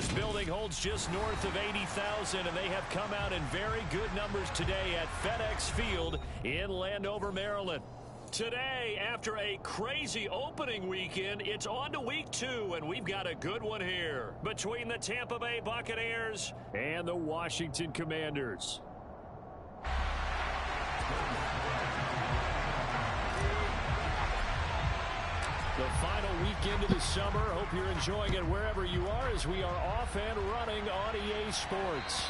This building holds just north of 80,000, and they have come out in very good numbers today at FedEx Field in Landover, Maryland. Today, after a crazy opening weekend, it's on to week 2, and we've got a good one here between the Tampa Bay Buccaneers and the Washington Commanders. The final weekend of the summer. Hope you're enjoying it wherever you are as we are off and running on EA Sports.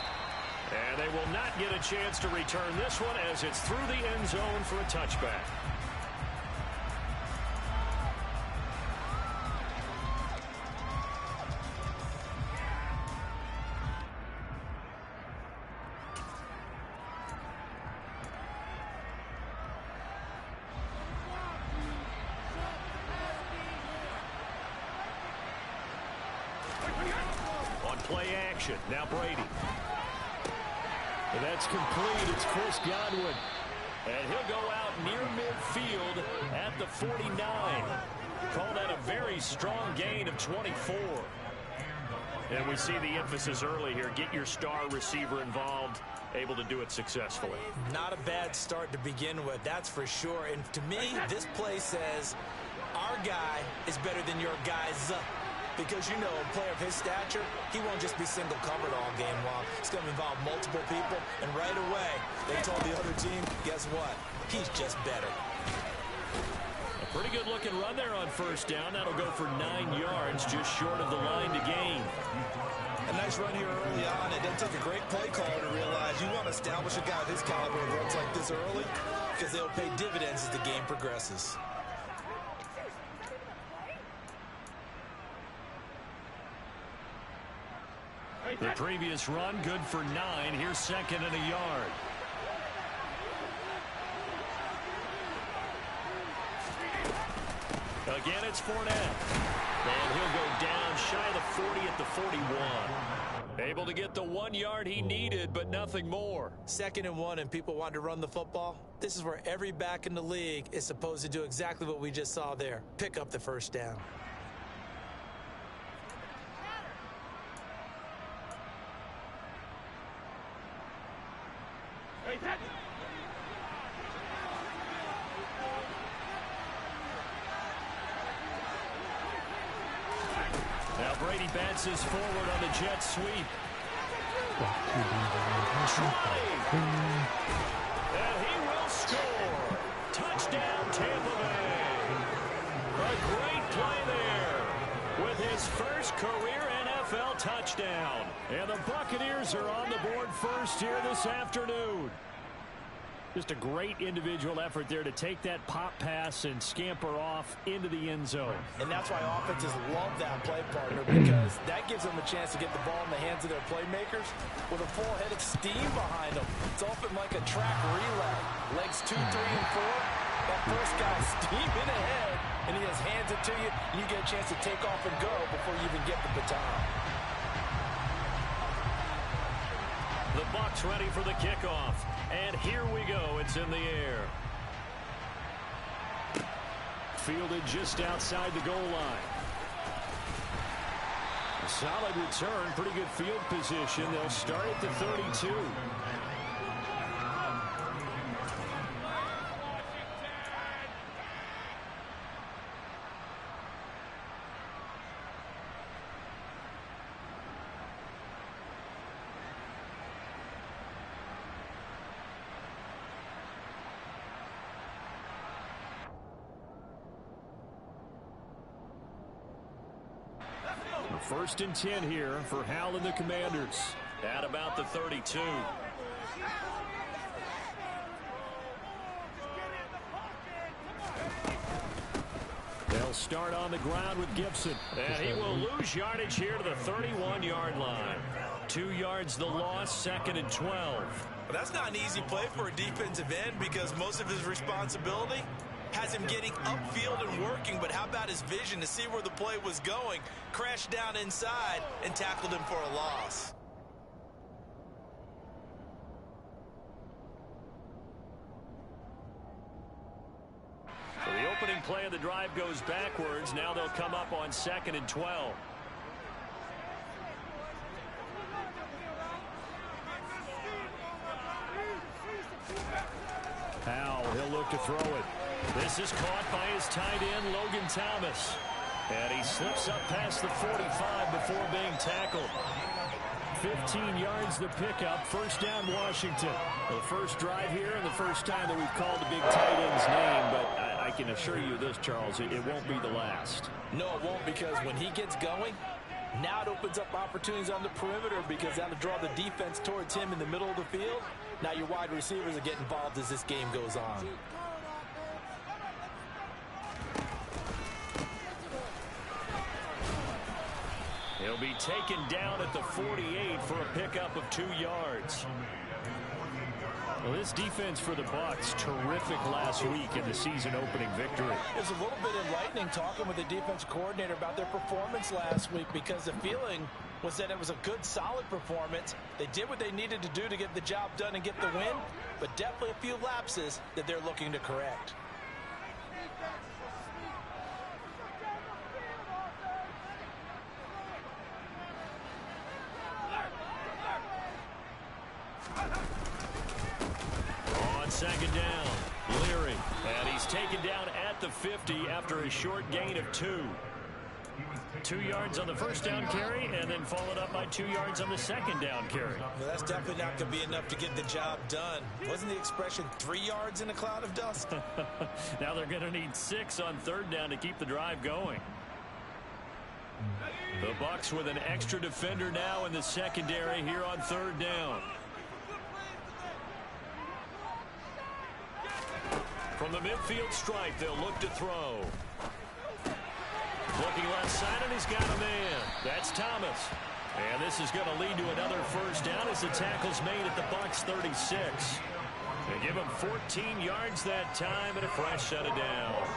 And they will not get a chance to return this one as it's through the end zone for a touchback. Play action. Now Brady. And that's complete. It's Chris Godwin. And he'll go out near midfield at the 49. Call that a very strong gain of 24. And we see the emphasis early here. Get your star receiver involved. Able to do it successfully. Not a bad start to begin with, that's for sure. And to me, this play says our guy is better than your guy's. Because, you know, a player of his stature, he won't just be single covered all game long. It's going to involve multiple people. And right away, they told the other team, guess what? He's just better. A pretty good looking run there on first down. That'll go for 9 yards, just short of the line to gain. A nice run here early on. It doesn't take a great play caller to realize you want to establish a guy of his caliber who runs like this early because they'll pay dividends as the game progresses. The previous run, good for 9. Here's second and a yard. Again, it's Fournette. And he'll go down shy of the 40 at the 41. Able to get the 1 yard he needed, but nothing more. 2nd and 1, and people want to run the football. This is where every back in the league is supposed to do exactly what we just saw there. Pick up the first down. Now Brady bounces forward on the jet sweep. And he will score. Touchdown, Tampa Bay. A great play there with his first career NFL touchdown. And the Buccaneers are on the board first here this afternoon. Just a great individual effort there to take that pop pass and scamper off into the end zone. And that's why offenses love that play partner, because that gives them a chance to get the ball in the hands of their playmakers with a full head of steam behind them. It's often like a track relay. Legs 2, 3, and 4. That first guy's steaming ahead, and he just hands it to you, and you get a chance to take off and go before you even get the baton. The Bucs ready for the kickoff. And here we go. It's in the air. Fielded just outside the goal line. A solid return. Pretty good field position. They'll start at the 32. First and 10 here for Hal and the Commanders at about the 32. They'll start on the ground with Gibson. And he will lose yardage here to the 31-yard line. 2 yards the loss, 2nd and 12. Well, that's not an easy play for a defensive end because most of his responsibility has him getting upfield and working, but how about his vision to see where the play was going, crashed down inside, and tackled him for a loss. So the opening play of the drive goes backwards. Now they'll come up on 2nd and 12. back to throw it. This is caught by his tight end, Logan Thomas. And he slips up past the 45 before being tackled. 15 yards the pickup. First down, Washington. The first drive here and the first time that we've called the big tight end's name. But I can assure you this, Charles, it won't be the last. No, it won't, because when he gets going, now it opens up opportunities on the perimeter because that'll draw the defense towards him in the middle of the field. Now your wide receivers will get involved as this game goes on. He'll be taken down at the 48 for a pickup of 2 yards. Well, this defense for the Bucs, terrific last week in the season-opening victory. It was a little bit enlightening talking with the defensive coordinator about their performance last week, because the feeling was that it was a good, solid performance. They did what they needed to do to get the job done and get the win, but definitely a few lapses that they're looking to correct. Second down, Leary, and he's taken down at the 50 after a short gain of 2. 2 yards on the first down carry, and then followed up by 2 yards on the second down carry. Well, that's definitely not going to be enough to get the job done. Wasn't the expression 3 yards in a cloud of dust? Now they're going to need 6 on third down to keep the drive going. The Bucs with an extra defender now in the secondary here on third down. From the midfield stripe, they'll look to throw. Looking left side, and he's got a man. That's Thomas. And this is going to lead to another first down as the tackle's made at the Bucs 36. They give him 14 yards that time and a fresh set of downs.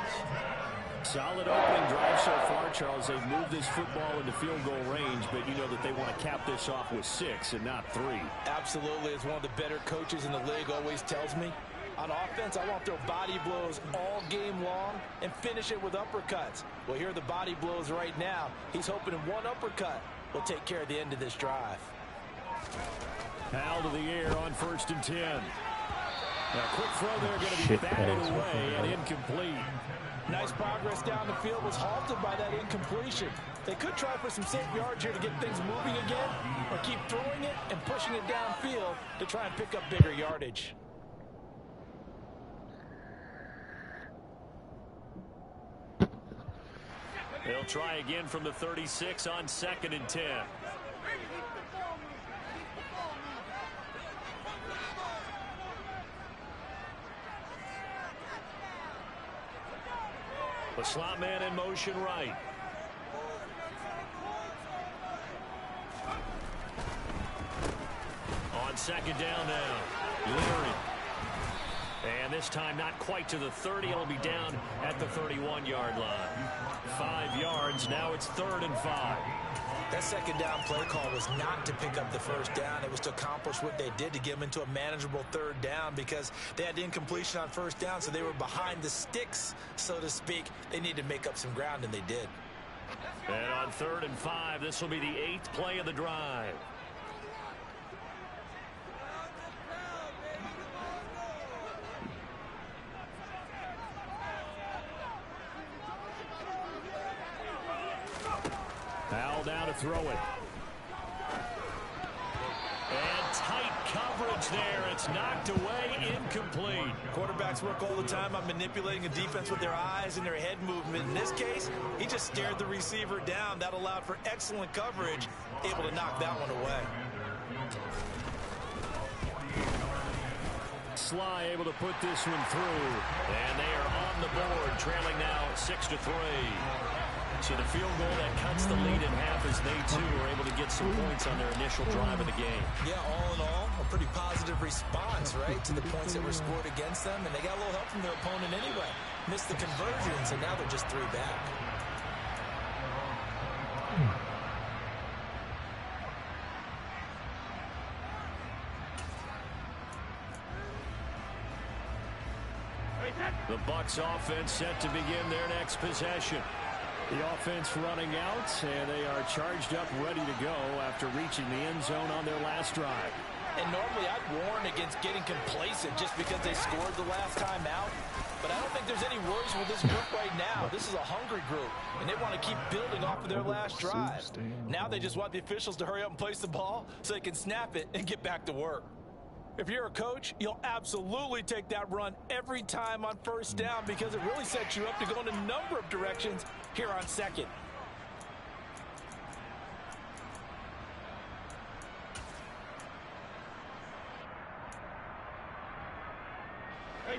Solid opening drive so far, Charles. They've moved this football into field goal range, but you know that they want to cap this off with 6 and not 3. Absolutely. As one of the better coaches in the league always tells me, on offense, I want to throw body blows all game long and finish it with uppercuts. Well, here are the body blows right now. He's hoping one uppercut will take care of the end of this drive. Powell to the air on 1st and 10. Now, quick throw there, going to be batted away and incomplete. Nice progress down the field, was halted by that incompletion. They could try for some safe yards here to get things moving again, or keep throwing it and pushing it downfield to try and pick up bigger yardage. They'll try again from the 36 on 2nd and 10. The slot man in motion right. On 2nd down now, Leary. And this time not quite to the 30. It'll be down at the 31-yard line. 5 yards. Now it's 3rd and 5. That second down play call was not to pick up the first down. It was to accomplish what they did, to get them into a manageable 3rd down, because they had incompletion on 1st down, so they were behind the sticks, so to speak. They needed to make up some ground, and they did. And on 3rd and 5, this will be the 8th play of the drive. Powell down to throw it. And tight coverage there. It's knocked away, incomplete. Quarterbacks work all the time on manipulating a defense with their eyes and their head movement. In this case, he just stared the receiver down. That allowed for excellent coverage, able to knock that one away. Sly able to put this one through. And they are on the board, trailing now 6-3. So the field goal that cuts the lead in half as they, too, are able to get some points on their initial drive of the game. Yeah, all in all, a pretty positive response, right, to the points that were scored against them. And they got a little help from their opponent anyway. Missed the conversions, and now they're just 3 back. The Bucs offense set to begin their next possession. The offense running out, and they are charged up, ready to go after reaching the end zone on their last drive. And normally I'd warn against getting complacent just because they scored the last time out. But I don't think there's any worries with this group right now. This is a hungry group, and they want to keep building off of their last drive. Now they just want the officials to hurry up and place the ball so they can snap it and get back to work. If you're a coach, you'll absolutely take that run every time on first down because it really sets you up to go in a number of directions here on second.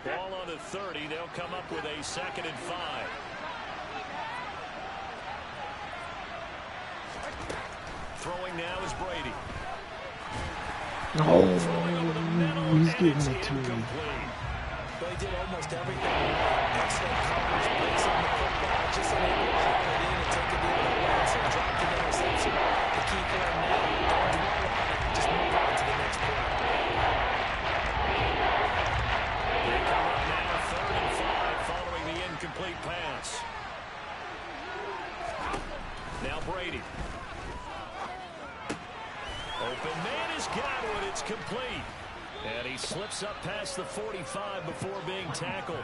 Ball on the 30. They'll come up with a 2nd and 5. Throwing now is Brady. Oh, he's getting it to me. But he did almost everything. Excellent coverage, breaks on the football, just unable to haul it in and take it the other way. So dropped an interception. The key for him now, don't dwell on it, just move on to the next play. They come up now 3rd and 5 following the incomplete pass. Now Brady. Open man has got one. It's complete. And he slips up past the 45 before being tackled.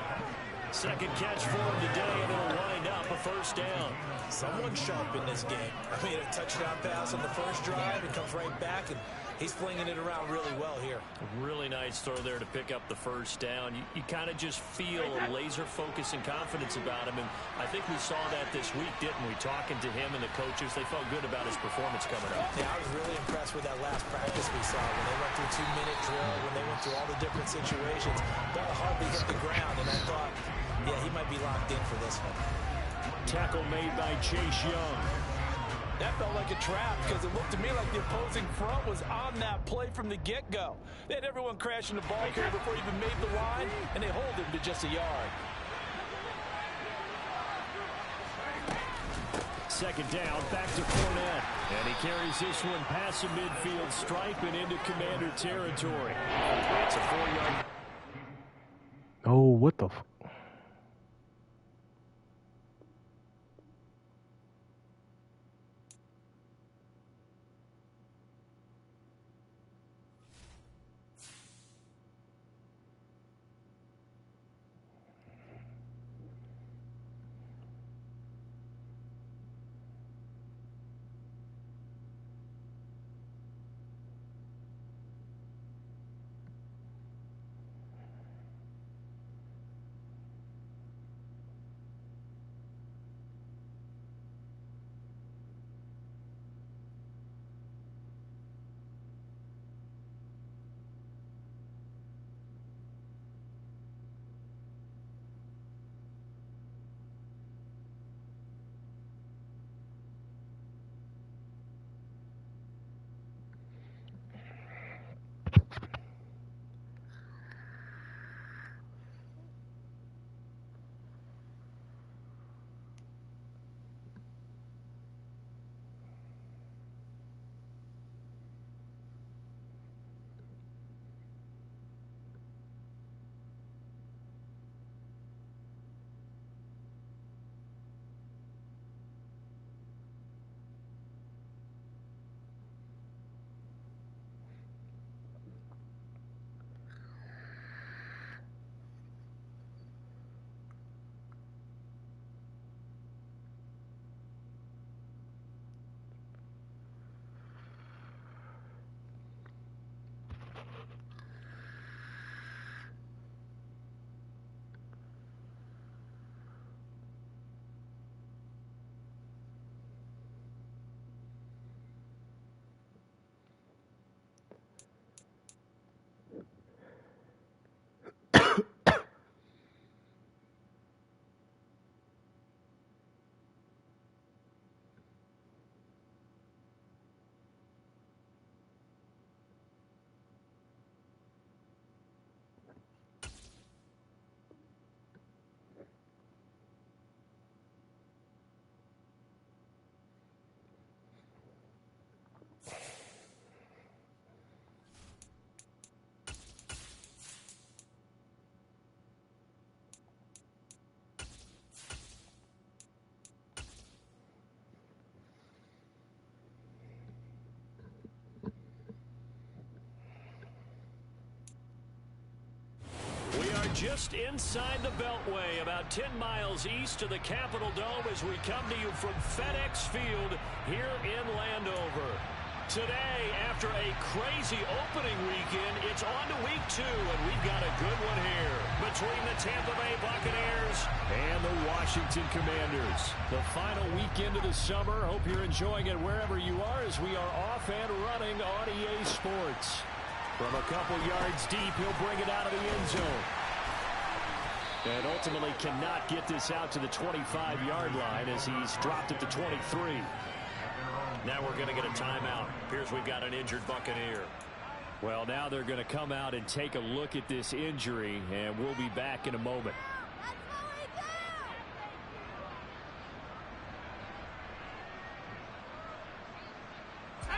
Second catch for him today, and it'll wind up a first down. Someone sharp in this game. I mean, a touchdown pass on the first drive. It comes right back, and he's flinging it around really well here. Really nice throw there to pick up the first down. You kind of just feel a laser focus and confidence about him, and I think we saw that this week, didn't we? Talking to him and the coaches, they felt good about his performance coming up. Yeah, I was really impressed with that last practice we saw when they went through 2-minute drill, when they went through all the different situations. Ball hardly hit the ground, and I thought, yeah, he might be locked in for this one. Tackle made by Chase Young. That felt like a trap because it looked to me like the opposing front was on that play from the get-go. They had everyone crashing the ball carrier before he even made the line, and they hold him to just a yard. Second down, back to Fournette. And he carries this one past the midfield stripe and into Commander territory. It's a 4-yard. Oh, what the f... just inside the Beltway, about 10 miles east of the Capitol Dome as we come to you from FedEx Field here in Landover. Today, after a crazy opening weekend, it's on to week 2, and we've got a good one here between the Tampa Bay Buccaneers and the Washington Commanders. The final weekend of the summer. Hope you're enjoying it wherever you are as we are off and running on EA Sports. From a couple yards deep, he'll bring it out of the end zone. And ultimately cannot get this out to the 25-yard line as he's dropped it to 23. Now we're going to get a timeout. Appears we've got an injured Buccaneer. Well, now they're going to come out and take a look at this injury, and we'll be back in a moment.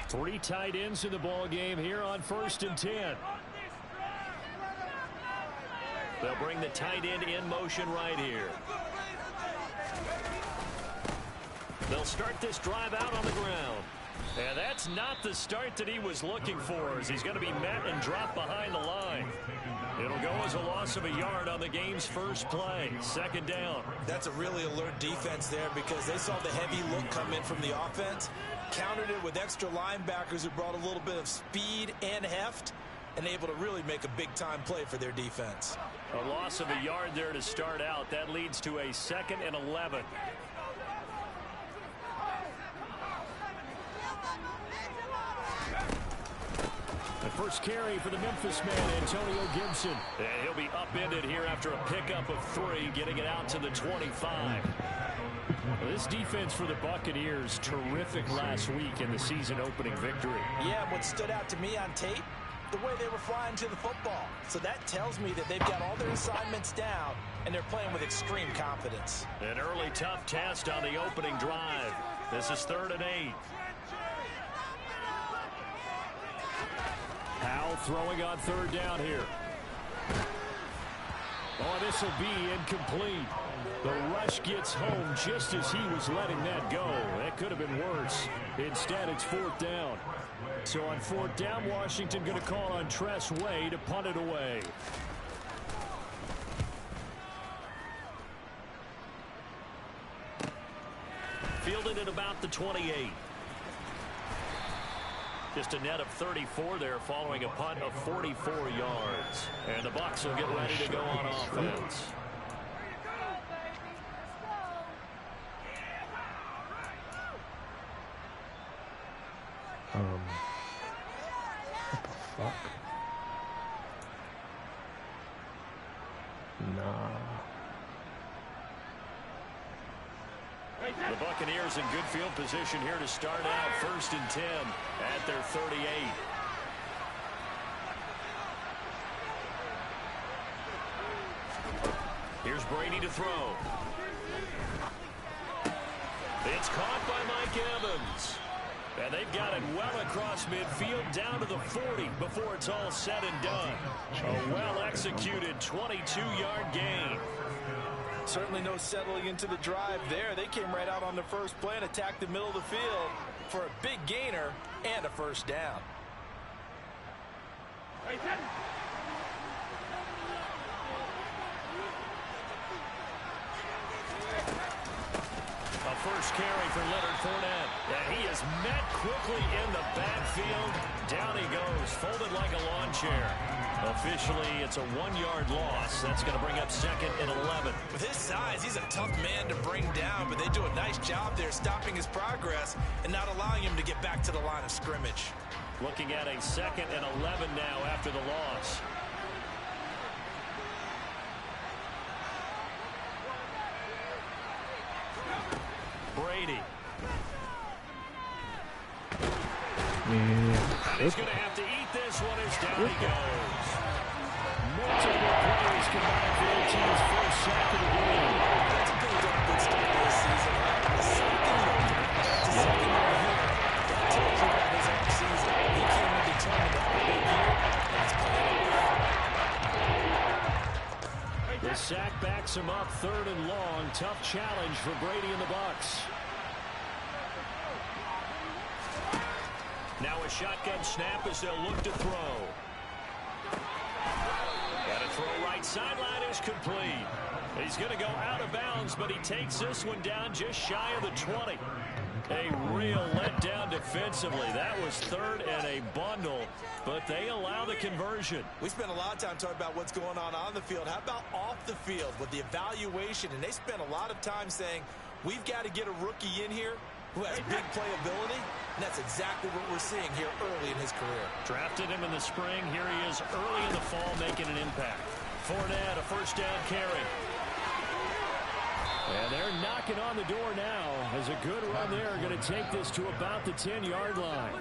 3 tight ends in the ball game here on 1st and 10. They'll bring the tight end in motion right here. They'll start this drive out on the ground. And that's not the start that he was looking for, as he's going to be met and dropped behind the line. It'll go as a loss of a yard on the game's first play. 2nd down. That's a really alert defense there because they saw the heavy look come in from the offense, countered it with extra linebackers who brought a little bit of speed and heft, and able to really make a big-time play for their defense. A loss of a yard there to start out. That leads to a 2nd and 11. The first carry for the Memphis man, Antonio Gibson. And he'll be upended here after a pickup of 3, getting it out to the 25. Well, this defense for the Buccaneers, terrific last week in the season-opening victory. Yeah, what stood out to me on tape, the way they were flying to the football. So that tells me that they've got all their assignments down, and they're playing with extreme confidence. An early tough test on the opening drive. This is 3rd and 8. Powell throwing on 3rd down here. Oh, this will be incomplete. The rush gets home just as he was letting that go. That could have been worse. Instead, it's 4th down. So on 4th down, Washington going to call on Tress Way to punt it away. Fielded at about the 28. Just a net of 34 there following a punt of 44 yards. And the Bucs will get ready to go on offense. What the fuck? Nah. The Buccaneers in good field position here to start out. 1st and 10 at their 38. Here's Brady to throw. It's caught by Mike Evans. And they've got it well across midfield down to the 40 before it's all said and done. A well-executed 22-yard gain. Certainly no settling into the drive there. They came right out on the first play and attacked the middle of the field for a big gainer and a 1st down. A first carry for Leonard Fournette. And he is met quickly in the backfield. Down he goes, folded like a lawn chair. Officially, it's a 1-yard loss. That's going to bring up 2nd and 11. With his size, he's a tough man to bring down, but they do a nice job there stopping his progress and not allowing him to get back to the line of scrimmage. Looking at a 2nd and 11 now after the loss. Brady. Yeah. He's going to have to eat this one as down he goes. Multiple plays combined for the team's first sack of the game. That's a good start this season. The second year here. That tells you about his own season. He came in determined to have a big year. That's playing. The sack backs him up 3rd and long. Tough challenge for Brady and the Bucs. Now a shotgun snap as they'll look to throw. And a Throw right sideline is complete. He's going to go out of bounds, but he takes this one down just shy of the 20. A real letdown defensively. That was third and a bundle, but they allow the conversion. We spent a lot of time talking about what's going on the field. How about off the field with the evaluation? And they spent a lot of time saying, we've got to get a rookie in here who has big playability, and that's exactly what we're seeing here early in his career. Drafted him in the spring. Here he is early in the fall making an impact. Fournette, a first down carry. And they're knocking on the door now as a good run there. Going to take this to about the 10-yard line.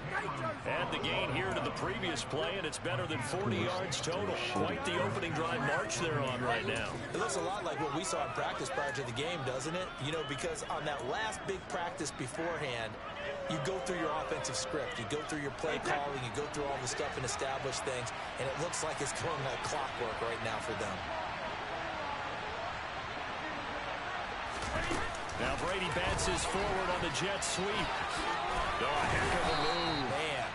Add the gain here to the previous play, and it's better than 40 yards total. Quite the opening drive march they're on right now. It looks a lot like what we saw in practice prior to the game, doesn't it? You know, because on that last big practice beforehand, you go through your offensive script. You go through your play calling. You go through all the stuff and establish things, and it looks like it's going like clockwork right now for them. Now Brady bounces forward on the jet sweep. Oh, a heck of a move. Man.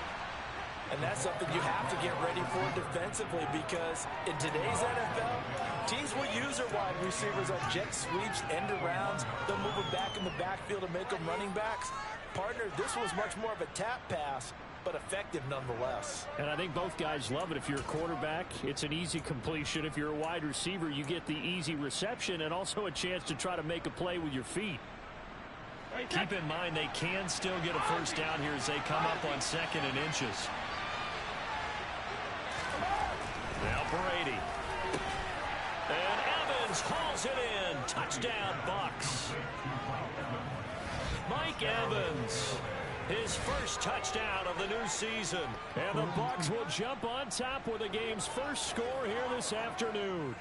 And that's something you have to get ready for defensively, because in today's NFL, teams will use their wide receivers on jet sweeps, end arounds. They'll move them back in the backfield to make them running backs. Partner, this was much more of a tap pass, but effective nonetheless. And I think both guys love it. If you're a quarterback, it's an easy completion. If you're a wide receiver, you get the easy reception and also a chance to try to make a play with your feet. Keep in mind they can still get a first down here as they come up on 2nd and inches. Now Brady. And Evans hauls it in. Touchdown, Bucs. Mike Evans, his first touchdown of the new season. And the Bucs will jump on top with the game's first score here this afternoon.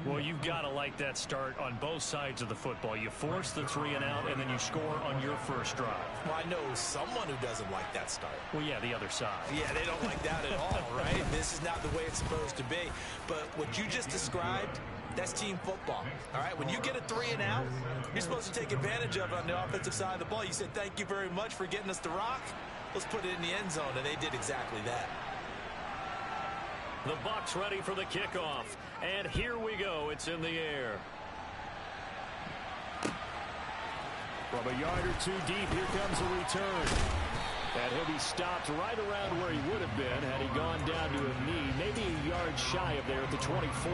Well, you've got to like that start on both sides of the football. You force the 3 and out, and then you score on your first drive. Well, I know someone who doesn't like that start. Well, yeah, the other side. Yeah, they don't like that at all, right? This is not the way it's supposed to be. But what you just described, that's team football. All right, when you get a 3 and out, you're supposed to take advantage of it on the offensive side of the ball. You said, thank you very much for getting us the rock. Let's put it in the end zone, and they did exactly that. The Bucs ready for the kickoff. And here we go. It's in the air. From a yard or 2 deep, here comes a return. And he'll be stopped right around where he would have been had he gone down to a knee, maybe a yard shy of there at the 24.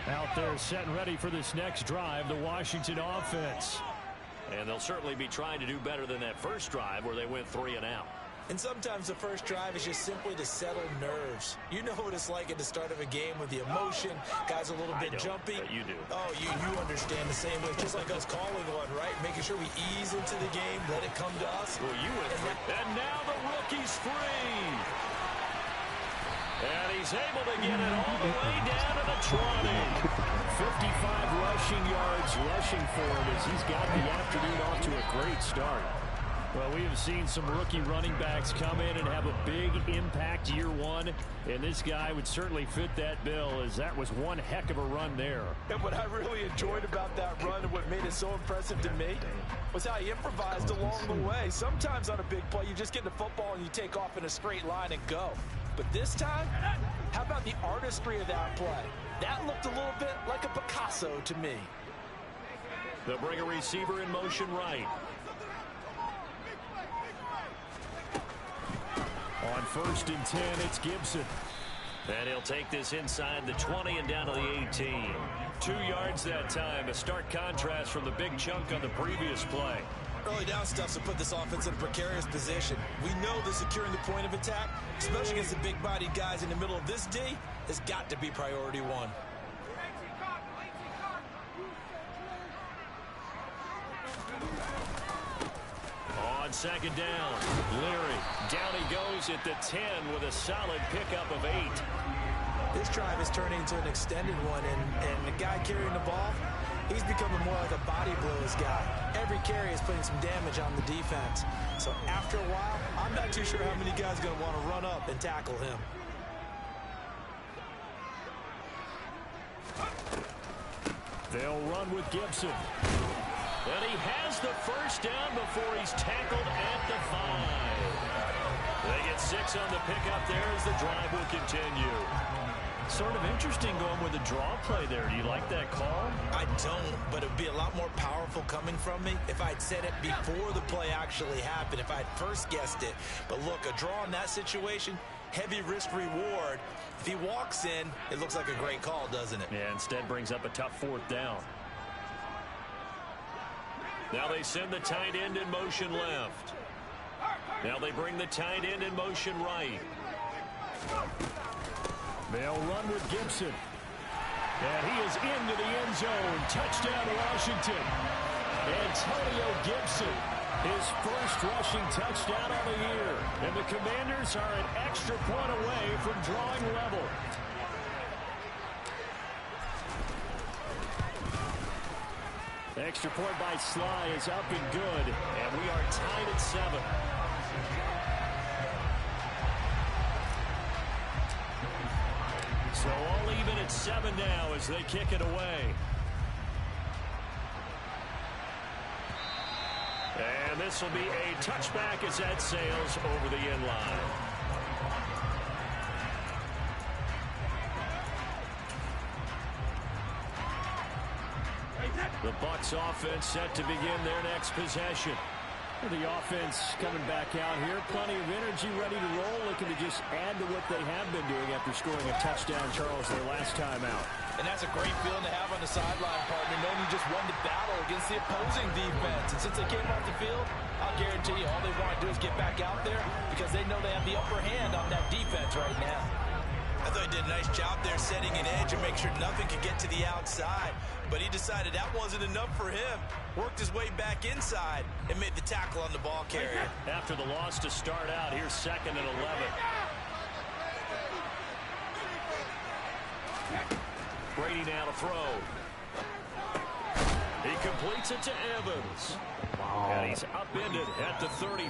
Out there set and ready for this next drive, the Washington offense. And they'll certainly be trying to do better than that first drive where they went 3 and out. And sometimes the first drive is just simply to settle nerves. You know what it's like at the start of a game with the emotion. Guys a little bit jumpy. But you do. Oh, you understand the same way. Just like us calling one, right? Making sure we ease into the game, let it come to us. Well, you went for it. And now the rookie's free. And he's able to get it all the way down to the 20. 55 rushing yards rushing for him as he's got the afternoon off to a great start. Well, we have seen some rookie running backs come in and have a big impact year one, and this guy would certainly fit that bill, as that was one heck of a run there. And what I really enjoyed about that run and what made it so impressive to me was how he improvised along the way. Sometimes on a big play, you just get the football and you take off in a straight line and go. But this time, how about the artistry of that play? That looked a little bit like a Picasso to me. They'll bring a receiver in motion right. On 1st and 10, it's Gibson. And he'll take this inside the 20 and down to the 18. 2 yards that time, a stark contrast from the big chunk on the previous play. Early down stuff to put this offense in a precarious position. We know that securing the point of attack, especially against the big-bodied guys in the middle of this D, has got to be priority one. On 2nd down, Leary. Down he goes at the 10 with a solid pickup of 8. This drive is turning into an extended one, and the guy carrying the ball, he's becoming more like a body blows guy. Every carry is putting some damage on the defense. So after a while, I'm not too sure how many guys are going to want to run up and tackle him. They'll run with Gibson. And he has the first down before he's tackled at the 5. They get 6 on the pickup there as the drive will continue. Sort of interesting going with a draw play there. Do you like that call? I don't, but it would be a lot more powerful coming from me if I'd said it before the play actually happened, if I'd first guessed it. But look, a draw in that situation, heavy risk reward. If he walks in, it looks like a great call, doesn't it? Yeah, instead brings up a tough 4th down. Now they send the tight end in motion left. Now they bring the tight end in motion right. They'll run with Gibson. And he is into the end zone. Touchdown, Washington. Antonio Gibson, his first rushing touchdown of the year. And the Commanders are an extra point away from drawing level. Extra point by Sly is up and good. And we are tied at 7. So all even at 7 now as they kick it away. And this will be a touchback as that sails over the end line. The Bucs offense set to begin their next possession. The offense coming back out here. Plenty of energy, ready to roll. Looking to just add to what they have been doing after scoring a touchdown, Charles, their last time out. And that's a great feeling to have on the sideline, partner, knowing you just won the battle against the opposing defense. And since they came off the field, I'll guarantee you all they want to do is get back out there because they know they have the upper hand on that defense right now. I thought he did a nice job there setting an edge and make sure nothing could get to the outside. But he decided that wasn't enough for him. Worked his way back inside and made the tackle on the ball carrier. After the loss to start out, here's 2nd and 11. Brady now to throw. He completes it to Evans. And he's upended at the 33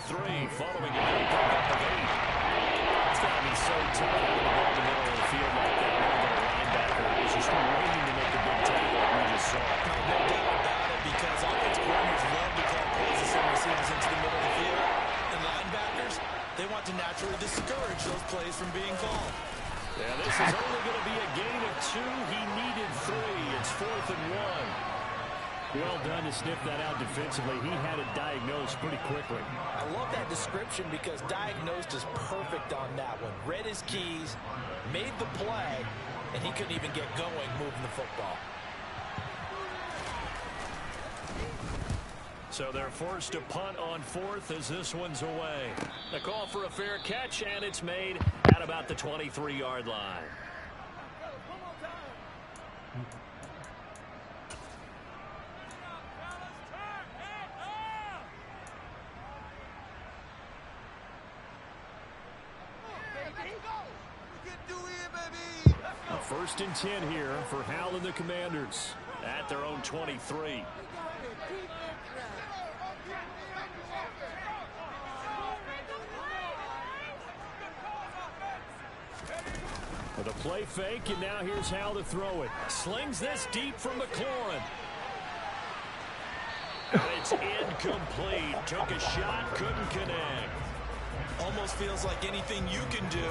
following a pickup of 8. It's got to be so tough having to go in the middle of the field like that. More than a linebacker is just waiting to make a big tackle like we just saw. No doubt about it, because offense coordinators love to call plays as some receivers into the middle of the field. And linebackers, they want to naturally discourage those plays from being called. Yeah, this is only going to be a gain of 2. He needed 3. It's 4th and 1. Well done to sniff that out defensively. He had it diagnosed pretty quickly. I love that description because diagnosed is perfect on that one. Read his keys, made the play, and he couldn't even get going moving the football. So they're forced to punt on 4th as this one's away. The call for a fair catch, and it's made at about the 23-yard line. First and 10 here for Hal and the Commanders at their own 23. With a play fake, and now here's Hal to throw it. Slings this deep from McLaurin. And it's incomplete. Took a shot, couldn't connect. Almost feels like anything you can do,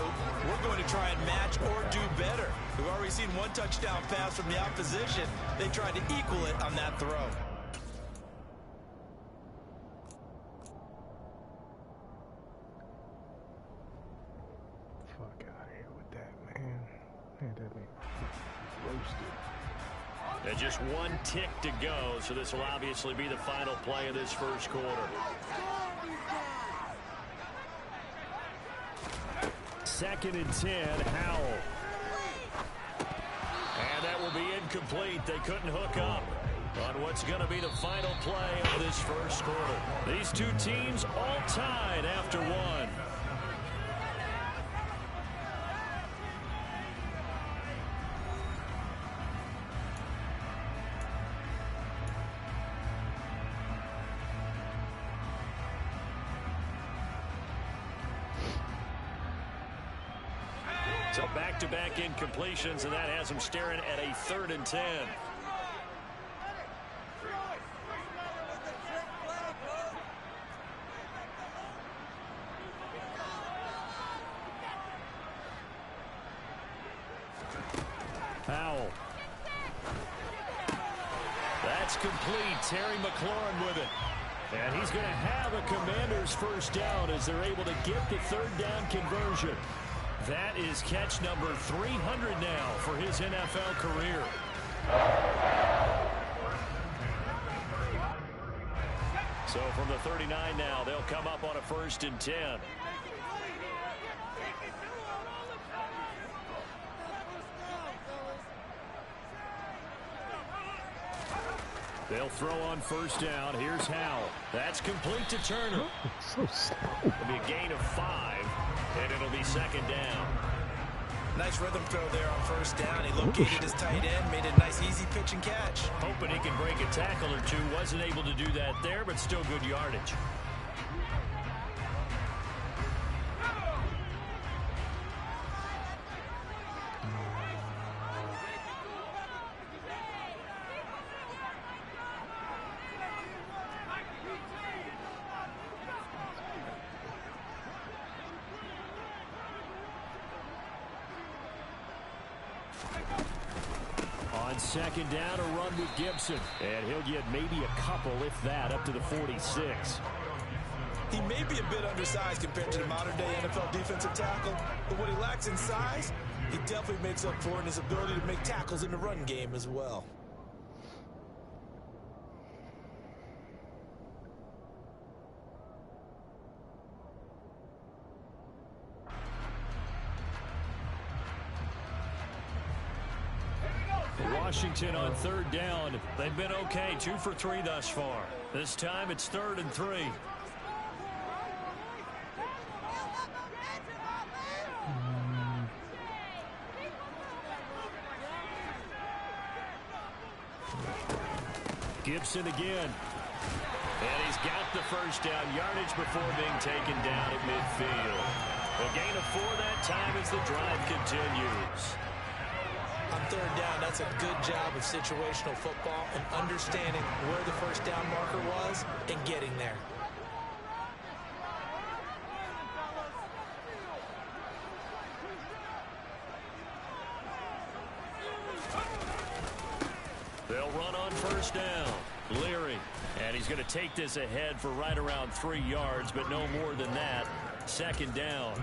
we're going to try and match or do better. We've already seen one touchdown pass from the opposition. They tried to equal it on that throw. Fuck out of here with that, man. Man, that man roasted. And just 1 tick to go, so this will obviously be the final play of this first quarter. 2nd and 10, Howell. And that will be incomplete. They couldn't hook up on what's going to be the final play of this first quarter. These two teams all tied after 1. So back-to-back incompletions, and that has them staring at a 3rd and 10. Howell. That's complete. Terry McLaurin with it. And he's going to have a Commanders first down as they're able to get the third down conversion. That is catch number 300 now for his NFL career. So from the 39 now, they'll come up on a 1st and 10. They'll throw on 1st down. Here's Howell. That's complete to Turner. So slow. It'll be a gain of 5, and it'll be 2nd down. Nice rhythm throw there on 1st down. He located his tight end, made a nice easy pitch and catch. Hoping he can break a tackle or two. Wasn't able to do that there, but still good yardage. On 2nd down, a run with Gibson. And he'll get maybe a couple, if that, up to the 46. He may be a bit undersized compared to the modern-day NFL defensive tackle, but what he lacks in size, he definitely makes up for in his ability to make tackles in the run game as well. Washington on 3rd down. They've been okay, 2 for 3 thus far. This time it's 3rd and 3. Gibson again. And he's got the 1st down yardage before being taken down at midfield. A gain of 4 that time as the drive continues. On 3rd down, that's a good job of situational football and understanding where the 1st down marker was and getting there. They'll run on 1st down. Leary. And he's going to take this ahead for right around 3 yards, but no more than that. 2nd down.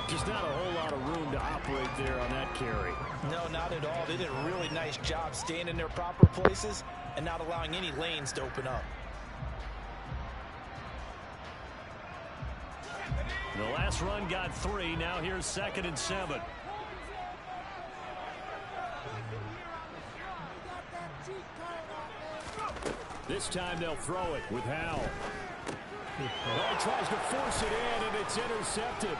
Just not a whole lot of room to operate there on that carry. No, not at all. They did a really nice job staying in their proper places and not allowing any lanes to open up. The last run got 3. Now here's 2nd and 7. This time they'll throw it with Howell. He tries to force it in, and it's intercepted.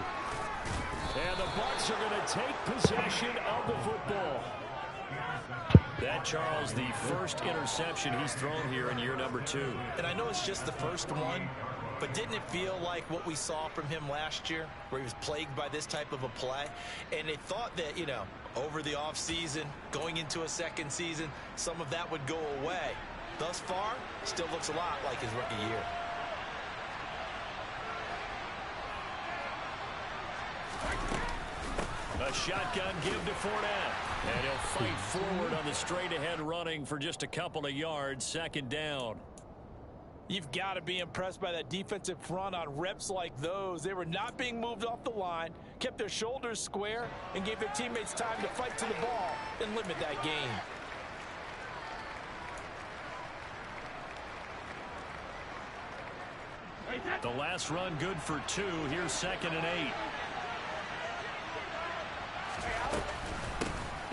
And the Bucs are going to take possession of the football. That, Charles, the first interception he's thrown here in year number 2. And I know it's just the first one, but didn't it feel like what we saw from him last year, where he was plagued by this type of a play? And they thought that, you know, over the offseason, going into a 2nd season, some of that would go away. Thus far, still looks a lot like his rookie year. A shotgun give to Fournette. And he'll fight forward on the straight-ahead running for just a couple of yards. 2nd down. You've got to be impressed by that defensive front on reps like those. They were not being moved off the line, kept their shoulders square, and gave their teammates time to fight to the ball and limit that gain. The last run good for 2. Here's 2nd and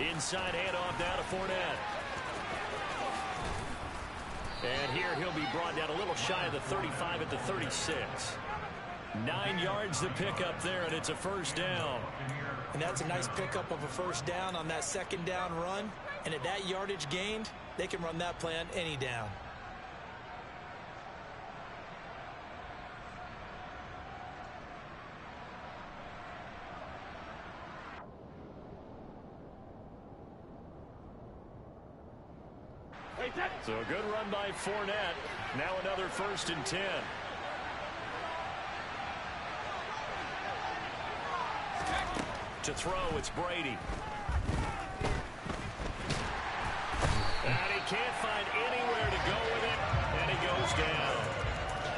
8. Inside handoff down to Fournette. And here he'll be brought down a little shy of the 35 at the 36. 9 yards to pick up there, and it's a 1st down. And that's a nice pickup of a 1st down on that 2nd down run. And at that yardage gained, they can run that play on any down. So a good run by Fournette. Now another 1st and 10. To throw, it's Brady. And he can't find anywhere to go with it, and he goes down.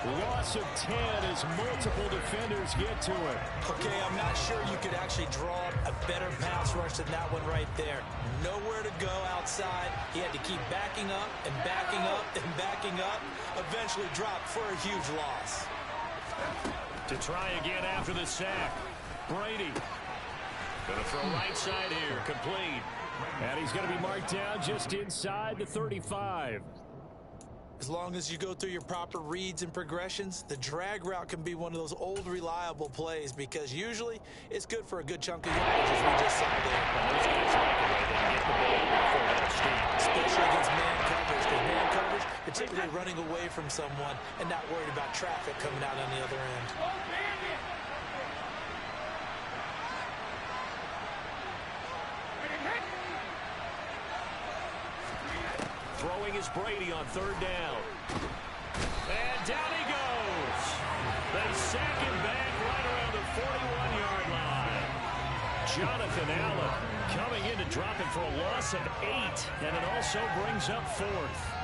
Loss of 10 as multiple defenders get to it. Okay, I'm not sure you could actually draw a better pass rush than that one right there. Nowhere to go outside. He had to keep backing up and backing up and backing up. Eventually dropped for a huge loss. To try again after the sack. Brady. Going to throw right side here. Complete. And he's going to be marked down just inside the 35. As long as you go through your proper reads and progressions, the drag route can be one of those old reliable plays because usually it's good for a good chunk of yardage as we just saw there. And those guys like the way they can get the ball before that steam. Especially against man coverage. Because man coverage, you're typically running away from someone and not worried about traffic coming out on the other end. Throwing is Brady on third down. And down he goes. They sack him back right around the 41-yard line. Jonathan Allen coming in to drop him for a loss of 8. And it also brings up 4th.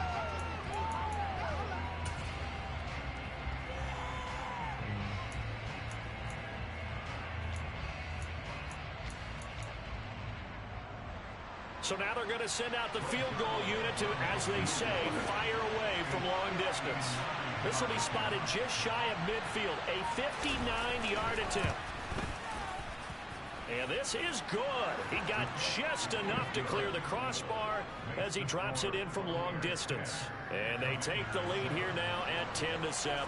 So now they're going to send out the field goal unit to, as they say, fire away from long distance. This will be spotted just shy of midfield, a 59-yard attempt. And this is good. He got just enough to clear the crossbar as he drops it in from long distance. And they take the lead here now at 10-7.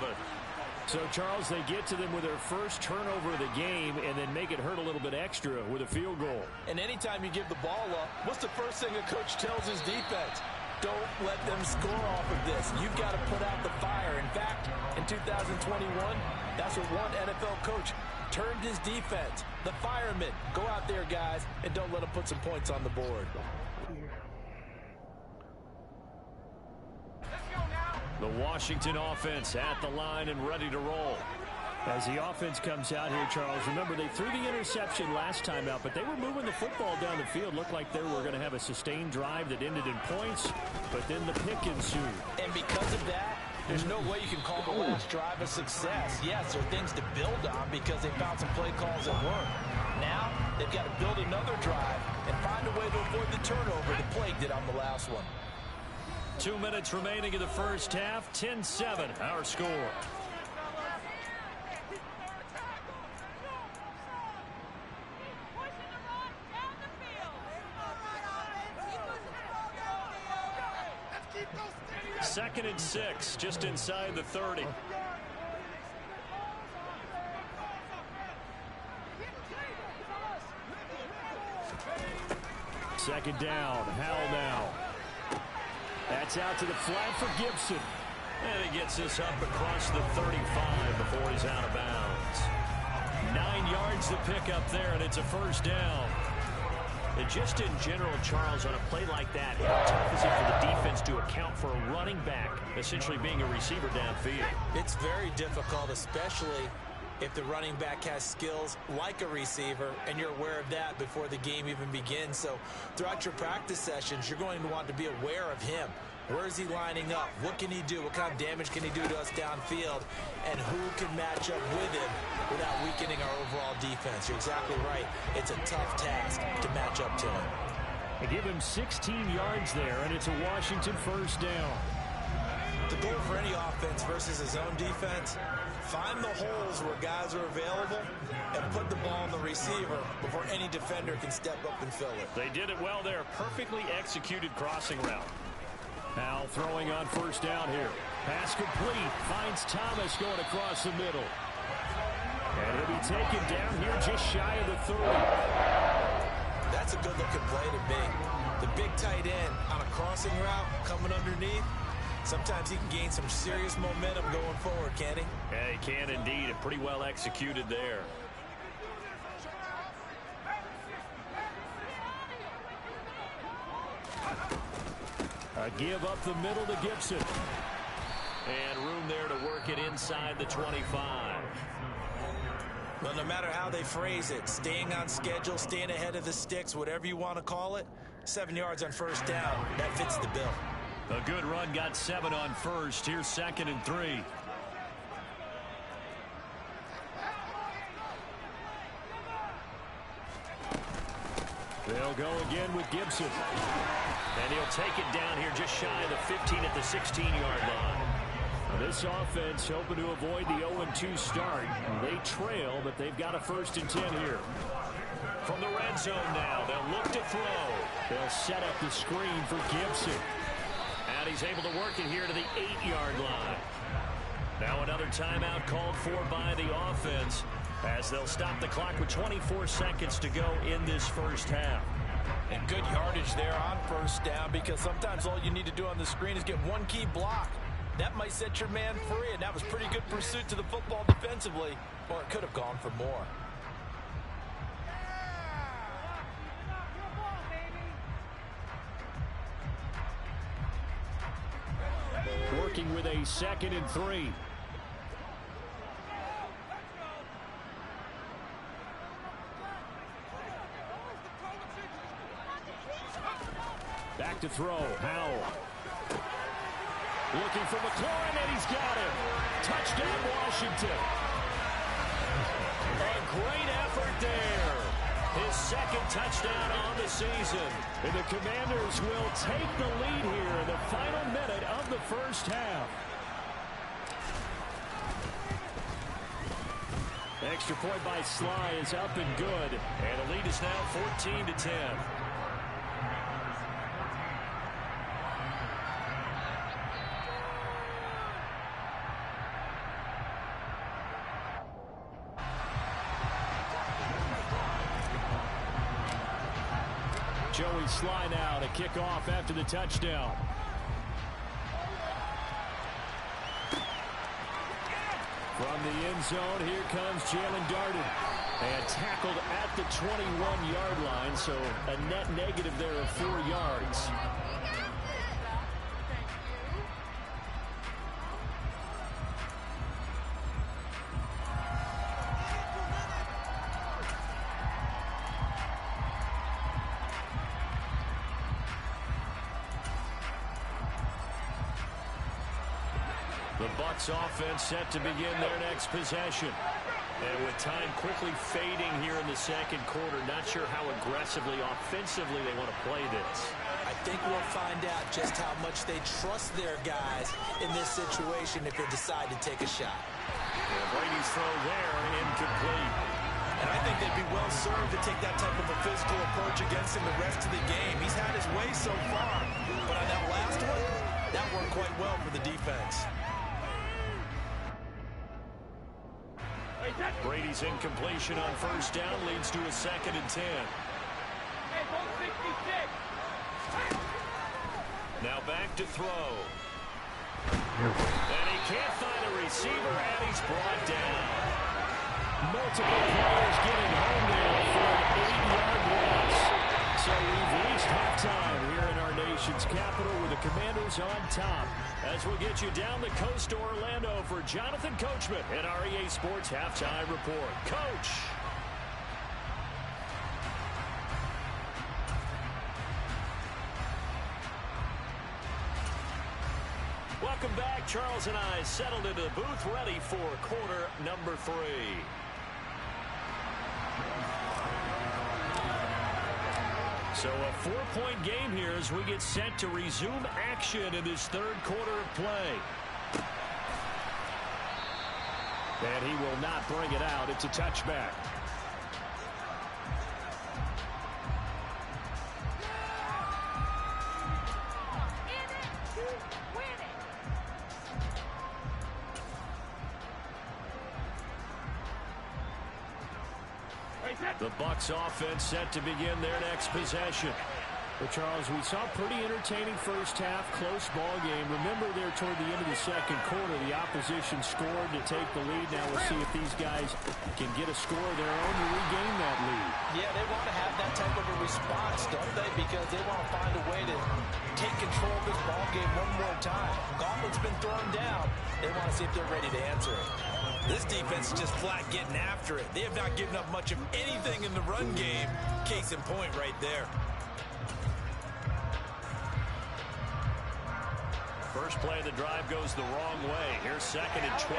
So, Charles, they get to them with their first turnover of the game and then make it hurt a little bit extra with a field goal. And anytime you give the ball up, what's the first thing a coach tells his defense? Don't let them score off of this. You've got to put out the fire. In fact, in 2021, that's what one NFL coach turned his defense. The firemen. Go out there, guys, and don't let them put some points on the board. The Washington offense at the line and ready to roll. As the offense comes out here, Charles, remember they threw the interception last time out, but they were moving the football down the field. Looked like they were going to have a sustained drive that ended in points, but then the pick ensued. And because of that, there's no way you can call the last drive a success. Yes, there are things to build on because they found some play calls that work. Now, they've got to build another drive and find a way to avoid the turnover the Plague did on the last one. 2 minutes remaining in the first half. 10-7, our score. Second and 6, just inside the 30. Second down, Howell now. That's out to the flat for Gibson. And he gets this up across the 35 before he's out of bounds. 9 yards to pick up there, and it's a first down. And just in general, Charles, on a play like that, how tough is it for the defense to account for a running back essentially being a receiver downfield? It's very difficult, especially if the running back has skills like a receiver, and you're aware of that before the game even begins. So throughout your practice sessions, you're going to want to be aware of him. Where is he lining up? What can he do? What kind of damage can he do to us downfield? And who can match up with him without weakening our overall defense? You're exactly right. It's a tough task to match up to him. They give him 16 yards there, and it's a Washington first down. The goal for any offense versus his own defense, find the holes where guys are available and put the ball on the receiver before any defender can step up and fill it. They did it well there. Perfectly executed crossing route. Now throwing on first down here. Pass complete. Finds Thomas going across the middle. And he'll be taken down here just shy of the 30. That's a good-looking play to me. The big tight end on a crossing route coming underneath. Sometimes he can gain some serious momentum going forward, can't he? Yeah, he can indeed. And pretty well executed there. A give up the middle to Gibson. And room there to work it inside the 25. Well, no matter how they phrase it, staying on schedule, staying ahead of the sticks, whatever you want to call it, 7 yards on first down. That fits the bill. A good run got 7 on first. Here's 2nd and 3. They'll go again with Gibson. And he'll take it down here just shy of the 15 at the 16-yard line. Now this offense hoping to avoid the 0-2 start. They trail, but they've got a 1st and 10 here. From the red zone now, they'll look to throw. They'll set up the screen for Gibson. And he's able to work it here to the 8-yard line. Now another timeout called for by the offense, as they'll stop the clock with 24 seconds to go in this first half. And good yardage there on first down, because sometimes all you need to do on the screen is get one key block. That might set your man free, and that was pretty good pursuit to the football defensively, or it could have gone for more. Working with a 2nd and 3. Back to throw. Howell. Looking for McLaurin, and he's got him. Touchdown, Washington. A great effort there. His 2nd touchdown on the season. And the Commanders will take the lead here in the final minute of the first half. Extra point by Sly is up and good. And the lead is now 14-10. Joey Sly now to kick off after the touchdown. From the end zone, here comes Jalen Darden. And tackled at the 21-yard line, so a net negative there of 4 yards. The Bucs offense set to begin their next possession. And with time quickly fading here in the second quarter, not sure how aggressively, offensively they want to play this. I think we'll find out just how much they trust their guys in this situation if they decide to take a shot. And Brady's throw there, incomplete. And I think they'd be well served to take that type of a physical approach against him the rest of the game. He's had his way so far, but on that last one, that worked quite well for the defense. Brady's incompletion on first down leads to a 2nd and 10. Now back to throw. And he can't find a receiver, and he's brought down. Multiple players getting home there for an 8-yard loss. So we've reached halftime here in our nation's capital with the Commanders on top. As we'll get you down the coast to Orlando for Jonathan Coachman at our EA Sports Halftime Report. Coach! Welcome back. Charles and I settled into the booth ready for quarter number 3. So a 4-point game here as we get set to resume action in this third quarter of play. And he will not bring it out. It's a touchback. The Bucs offense set to begin their next possession. Well, Charles, we saw a pretty entertaining first half, close ball game. Remember there toward the end of the second quarter, the opposition scored to take the lead. Now we'll see if these guys can get a score of their own to regain that lead. Yeah, they want to have that type of a response, don't they? Because they want to find a way to take control of this ball game one more time. Gauntlet's been thrown down. They want to see if they're ready to answer it. This defense is just flat getting after it. They have not given up much of anything in the run game. Case in point right there. First play of the drive goes the wrong way. Here's 2nd and 12.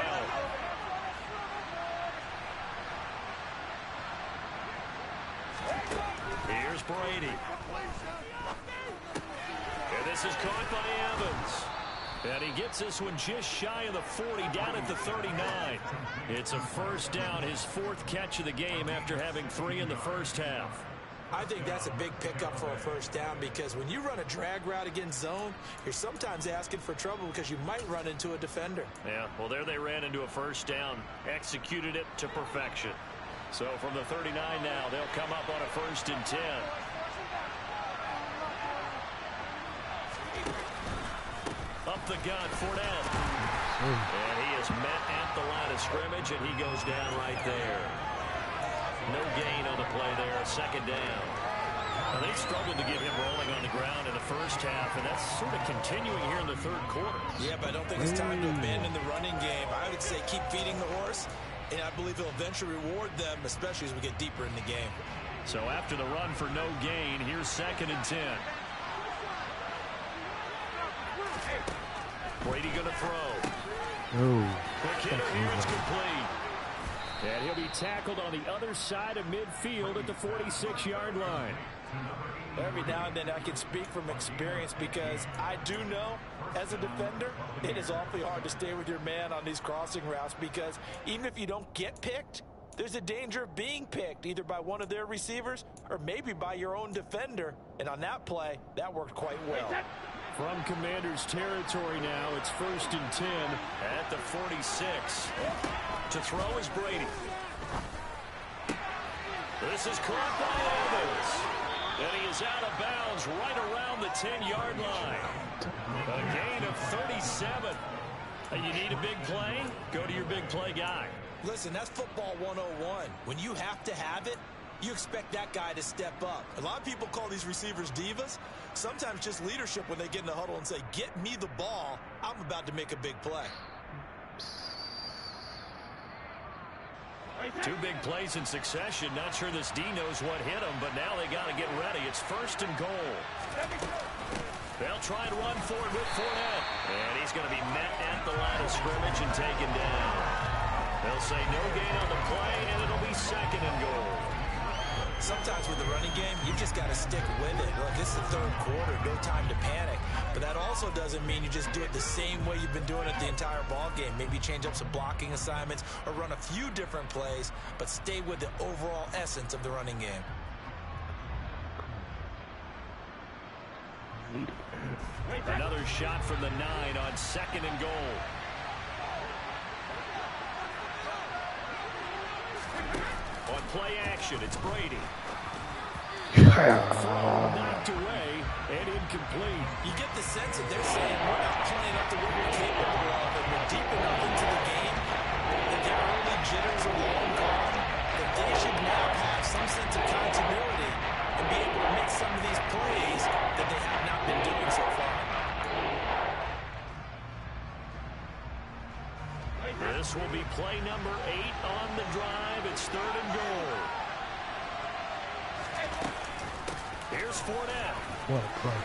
Here's Brady. And this is caught by Evans. And he gets this one just shy of the 40, down at the 39. It's a first down, his 4th catch of the game after having 3 in the first half. I think that's a big pickup for a first down, because when you run a drag route against zone, you're sometimes asking for trouble because you might run into a defender. Yeah, well, there they ran into a first down, executed it to perfection. So from the 39 now, they'll come up on a 1st and 10. Up the gun, Fournette. And he is met at the line of scrimmage, and he goes down right there. No gain on the play there, 2nd down. Well, they struggled to get him rolling on the ground in the first half, and that's sort of continuing here in the 3rd quarter. Yeah, but I don't think it's time to abandon the running game. I would say keep feeding the horse, and I believe he'll eventually reward them, especially as we get deeper in the game. So after the run for no gain, here's 2nd and 10. Brady going to throw. Quick hitter here, it's complete. And he'll be tackled on the other side of midfield at the 46-yard line. Every now and then I can speak from experience, because I do know as a defender it is awfully hard to stay with your man on these crossing routes, because even if you don't get picked, there's a danger of being picked either by one of their receivers or maybe by your own defender. And on that play, that worked quite well. From Commanders territory now, it's 1st and 10 at the 46. To throw is Brady. This is caught by Evans. And he is out of bounds right around the 10-yard line. A gain of 37. You need a big play? Go to your big play guy. Listen, that's football 101. When you have to have it, you expect that guy to step up. A lot of people call these receivers divas. Sometimes just leadership when they get in the huddle and say, get me the ball. I'm about to make a big play. 2 big plays in succession. Not sure this D knows what hit him, but now they got to get ready. It's 1st and goal. They'll try and run for it with Fournette. And he's going to be met at the line of scrimmage and taken down. They'll say no gain on the play, and it'll be 2nd and goal. Sometimes with the running game, you just got to stick with it. Look, this is the 3rd quarter, no time to panic. But that also doesn't mean you just do it the same way you've been doing it the entire ball game. Maybe change up some blocking assignments or run a few different plays, but stay with the overall essence of the running game. Another shot from the 9 on 2nd and goal. On play action, it's Brady. Knocked away and incomplete. You get the sense that they're saying we're not playing up to what we're capable of, and we're deep enough into the game that the early jitters are long gone, that they should now have some sense of continuity and be able to make some of these plays that they have not been doing so far. This will be play number 8 on the drive. It's 3rd and goal. Here's Fournette. What a play.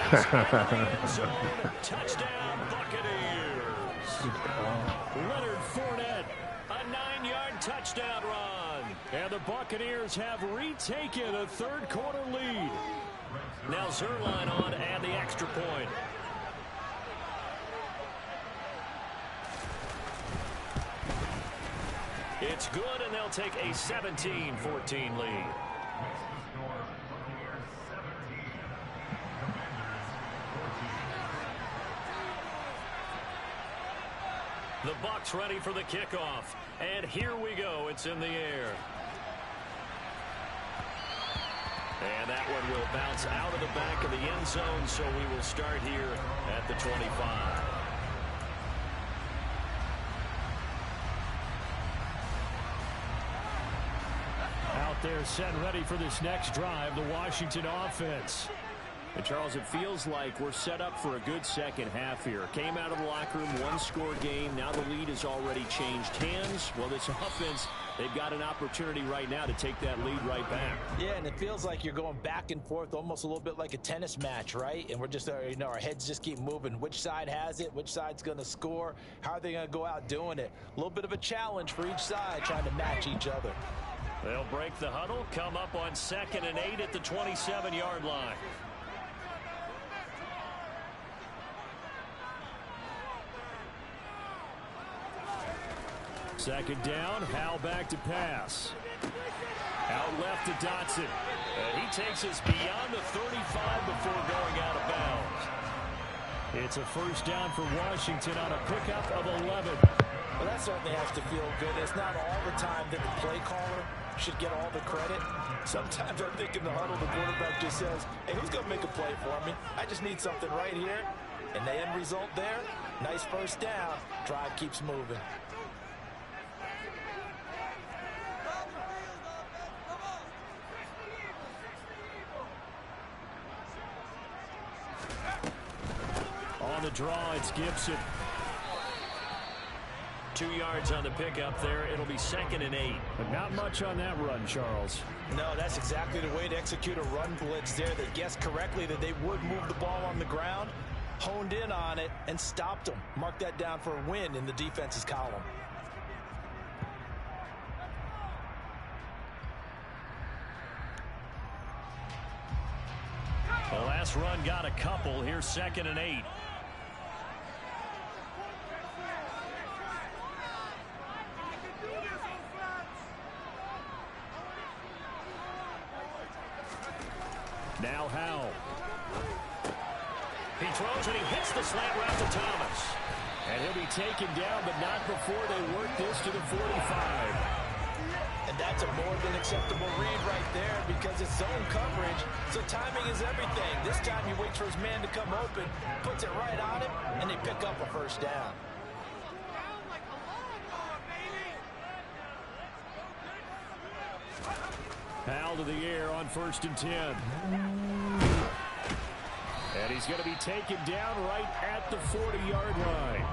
And it's in the end zone. Touchdown, Buccaneers. Leonard Fournette, a 9-yard touchdown run. And the Buccaneers have retaken a 3rd quarter lead. Now Zuerlein on and the extra point. It's good, and they'll take a 17-14 lead. The Bucs ready for the kickoff. And here we go. It's in the air. And that one will bounce out of the back of the end zone, so we will start here at the 25. They're set and ready for this next drive, the Washington offense. And Charles, it feels like we're set up for a good second half here. Came out of the locker room, 1-score game. Now the lead has already changed hands. Well, this offense they've got an opportunity right now to take that lead right back. Yeah, and it feels like you're going back and forth, almost a little bit like a tennis match, right? And we're just, our heads just keep moving. Which side has it? Which side's going to score? How are they going to go out doing it? A little bit of a challenge for each side, trying to match each other. They'll break the huddle, come up on 2nd and 8 at the 27-yard line. Second down, Howell back to pass. Out left to Dotson. And he takes us beyond the 35 before going out of bounds. It's a first down for Washington on a pickup of 11. Well, that certainly has to feel good. It's not all the time that the play caller should get all the credit. Sometimes I think in the huddle, the quarterback just says, hey, who's going to make a play for me? I just need something right here. And the end result there, nice first down. Drive keeps moving. On the draw, it's Gibson. 2 yards on the pickup there. It'll be 2nd and 8. But not much on that run, Charles. No, that's exactly the way to execute a run blitz there. They guessed correctly that they would move the ball on the ground, honed in on it, and stopped them. Mark that down for a win in the defense's column. The last run got a couple. Here's 2nd and 8. Now Howell. He throws and he hits the slant route to Thomas. And he'll be taken down, but not before they work this to the 45. And that's a more than acceptable read right there because it's zone coverage, so timing is everything. This time he waits for his man to come open, puts it right on him, and they pick up a first down. Howell to the air on 1st and 10. And he's going to be taken down right at the 40-yard line.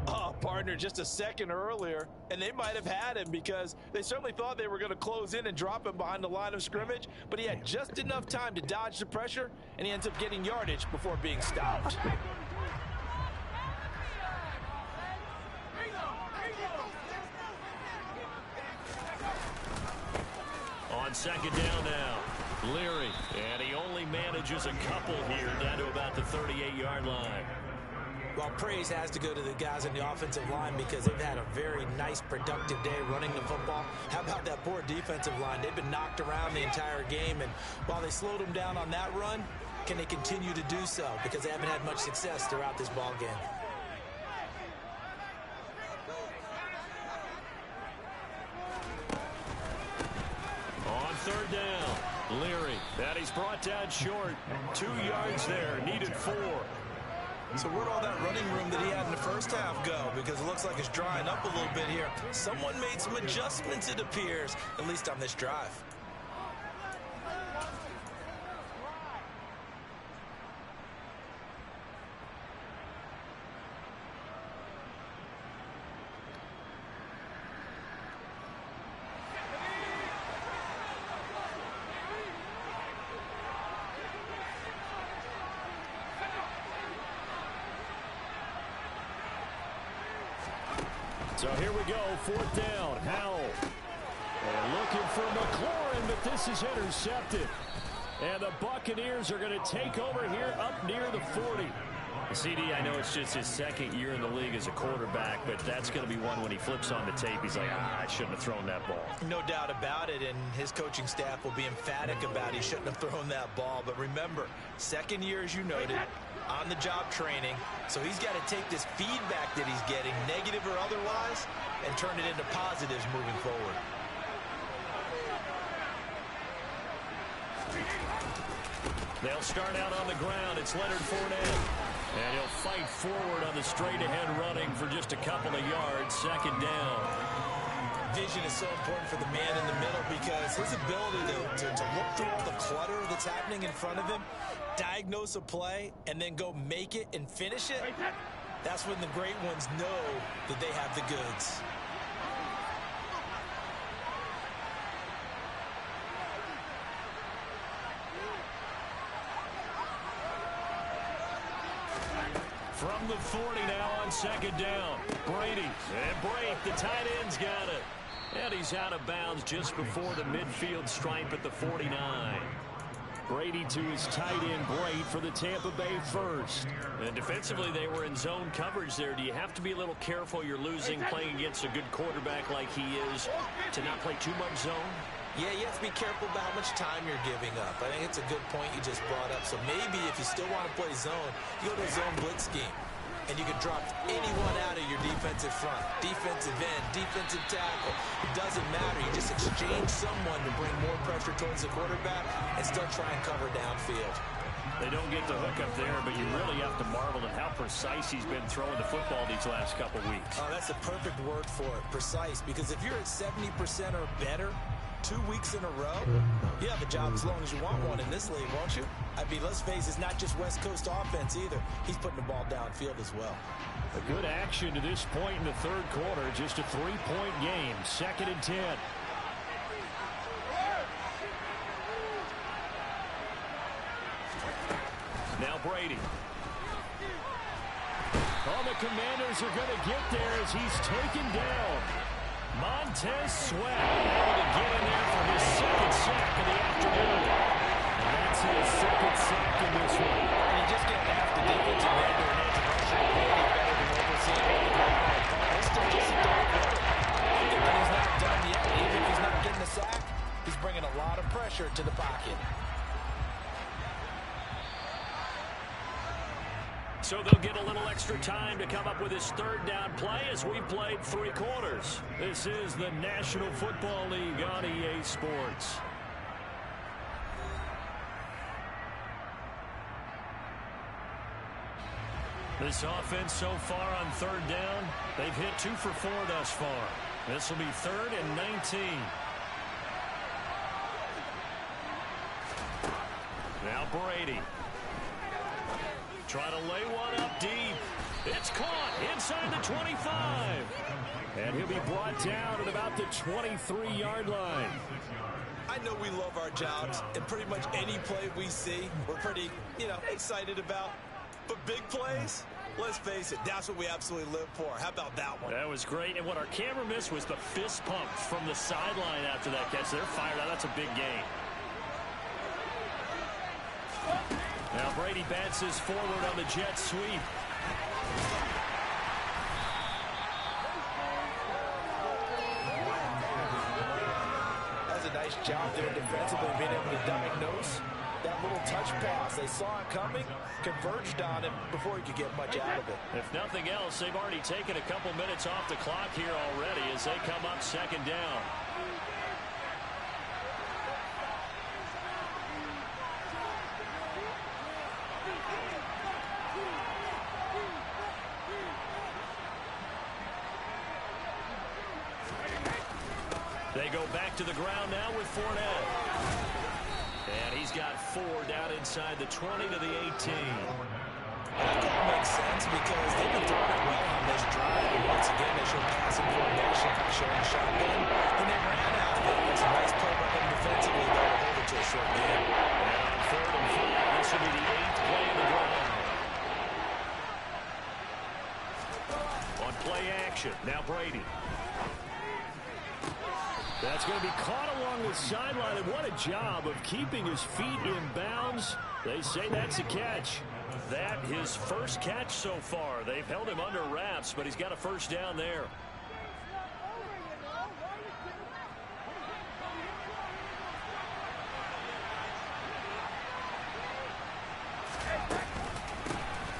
Oh, partner, just a second earlier, and they might have had him because they certainly thought they were going to close in and drop him behind the line of scrimmage, but he had just enough time to dodge the pressure, and he ends up getting yardage before being stopped. On 2nd down now, Leary, and he only manages a couple here down to about the 38-yard line. Well, praise has to go to the guys on the offensive line because they've had a very nice, productive day running the football. How about that poor defensive line? They've been knocked around the entire game, and while they slowed them down on that run, can they continue to do so? Because they haven't had much success throughout this ball game. On 3rd down, Leary, and he's brought down short. 2 yards there, needed 4. So where'd all that running room that he had in the first half go? Because it looks like it's drying up a little bit here. Someone made some adjustments, it appears, at least on this drive. So here we go, 4th down, Howell. And looking for McLaurin, but this is intercepted. And the Buccaneers are going to take over here up near the 40. CD, I know it's just his 2nd year in the league as a quarterback, but that's going to be one when he flips on the tape. He's like, I shouldn't have thrown that ball. No doubt about it, and his coaching staff will be emphatic about he shouldn't have thrown that ball. But remember, 2nd year, as you noted, on-the-job training. So he's got to take this feedback that he's getting, negative or otherwise, and turn it into positives moving forward. They'll start out on the ground. It's Leonard Fournette. And he'll fight forward on the straight-ahead running for just a couple of yards. 2nd down. Vision is so important for the man in the middle because his ability to look through all the clutter that's happening in front of him, diagnose a play, and then go make it and finish it, that's when the great ones know that they have the goods. From the 40 now on second down. Brady. And Brate, the tight end's got it. And he's out of bounds just before the midfield stripe at the 49. Brady to his tight end, Brate, for the Tampa Bay first. And defensively, they were in zone coverage there. Do you have to be a little careful you're losing playing against a good quarterback like he is to not play too much zone? Yeah, you have to be careful about how much time you're giving up. I think it's a good point you just brought up. So maybe if you still want to play zone, you go to a zone blitz scheme. And you can drop anyone out of your defensive front. Defensive end, defensive tackle. It doesn't matter. You just exchange someone to bring more pressure towards the quarterback and still try and cover downfield. They don't get the hook up there, but you really have to marvel at how precise he's been throwing the football these last couple weeks. Oh, that's a perfect word for it, precise. Because if you're at 70% or better 2 weeks in a row, you have a job as long as you want one in this league, won't you? I mean, let's face it, it's not just West Coast offense either. He's putting the ball downfield as well. A good action to this point in the third quarter. Just a 3-point game. 2nd and 10. Now Brady. Oh, the Commanders are going to get there as he's taken down. Montez Sweat able to get in there for his 2nd sack of the afternoon. And that's his 2nd sack in this one. And you just get half the defensive end or an edge rusher ability better than what we're seeing on the ground. It's still just a third quarter. And he's not done yet. Even if he's not getting a sack, he's bringing a lot of pressure to the pocket. So they'll get a little extra time to come up with his 3rd down play as we've played 3 quarters. This is the National Football League on EA Sports. This offense so far on 3rd down, they've hit 2 for 4 thus far. This will be 3rd and 19. Now Brady. Trying to lay one up deep. It's caught inside the 25. And he'll be brought down at about the 23-yard line. I know we love our jobs, and pretty much any play we see, we're pretty, excited about. But big plays, let's face it, that's what we absolutely live for. How about that one? That was great. And what our camera missed was the fist pump from the sideline after that catch. They're fired out. That's a big gain. Now Brady bounces forward on the jet sweep. That's a nice job there defensively, being able to diagnose that little touch pass. They saw it coming, converged on him before he could get much out of it. If nothing else, they've already taken a couple minutes off the clock here already as they come up 2nd down. They go back to the ground now with Fournette. And he's got 4 down inside the 20 to the 18. That call makes sense because they've been throwing it well on this drive. And once again, they showed passing formation, showing shotgun, and they ran out of it. It's a nice play by them defensively, though, to hold it to a short game. And on 3rd and 4, this will be the 8th play of the drive. On play action, now Brady. That's going to be caught along the sideline, and what a job of keeping his feet in bounds. They say that's a catch. That his first catch so far. They've held him under wraps, but he's got a 1st down there.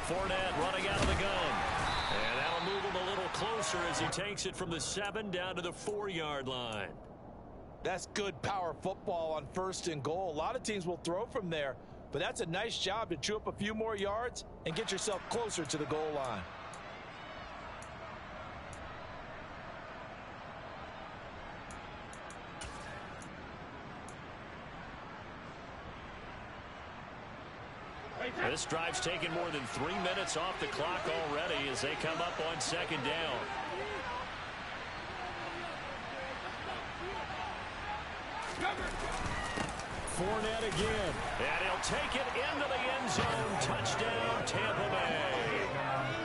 Fournette running out of the gun. And that'll move him a little closer as he takes it from the 7 down to the 4-yard line. That's good power football on 1st and goal. A lot of teams will throw from there, but that's a nice job to chew up a few more yards and get yourself closer to the goal line. This drive's taken more than 3 minutes off the clock already as they come up on 2nd down. Fournette again. And he'll take it into the end zone. Touchdown, Tampa Bay.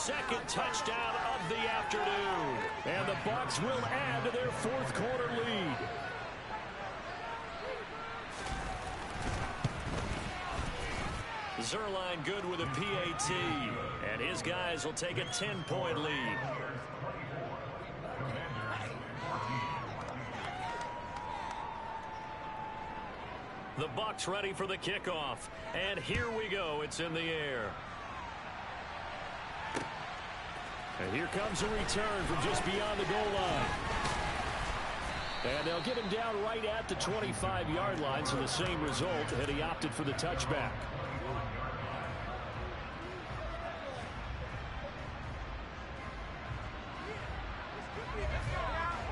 second touchdown of the afternoon. And the Bucs will add to their fourth quarter lead. Zuerlein good with a PAT. And his guys will take a 10-point lead. The Bucs ready for the kickoff. And here we go. It's in the air. And here comes a return from just beyond the goal line. And they'll get him down right at the 25-yard line, so the same result, and he opted for the touchback.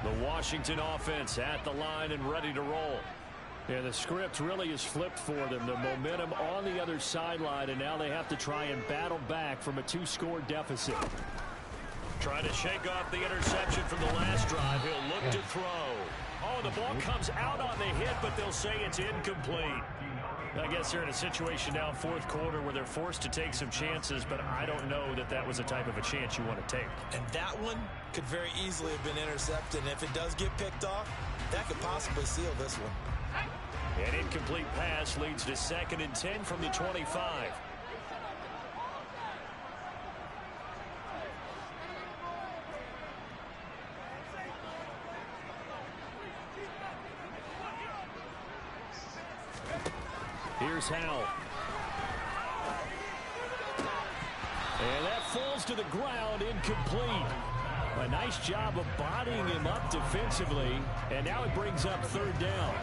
The Washington offense at the line and ready to roll. Yeah, the script really is flipped for them. The momentum on the other sideline, and now they have to try and battle back from a 2-score deficit. Trying to shake off the interception from the last drive. He'll look to throw. Oh, the ball comes out on the hit, but they'll say it's incomplete. I guess they're in a situation now, fourth quarter, where they're forced to take some chances, but I don't know that that was the type of a chance you want to take. And that one could very easily have been intercepted. And if it does get picked off, that could possibly seal this one. An incomplete pass leads to 2nd and 10 from the 25. Here's Howell. And that falls to the ground, incomplete. A nice job of bodying him up defensively, and now it brings up 3rd down.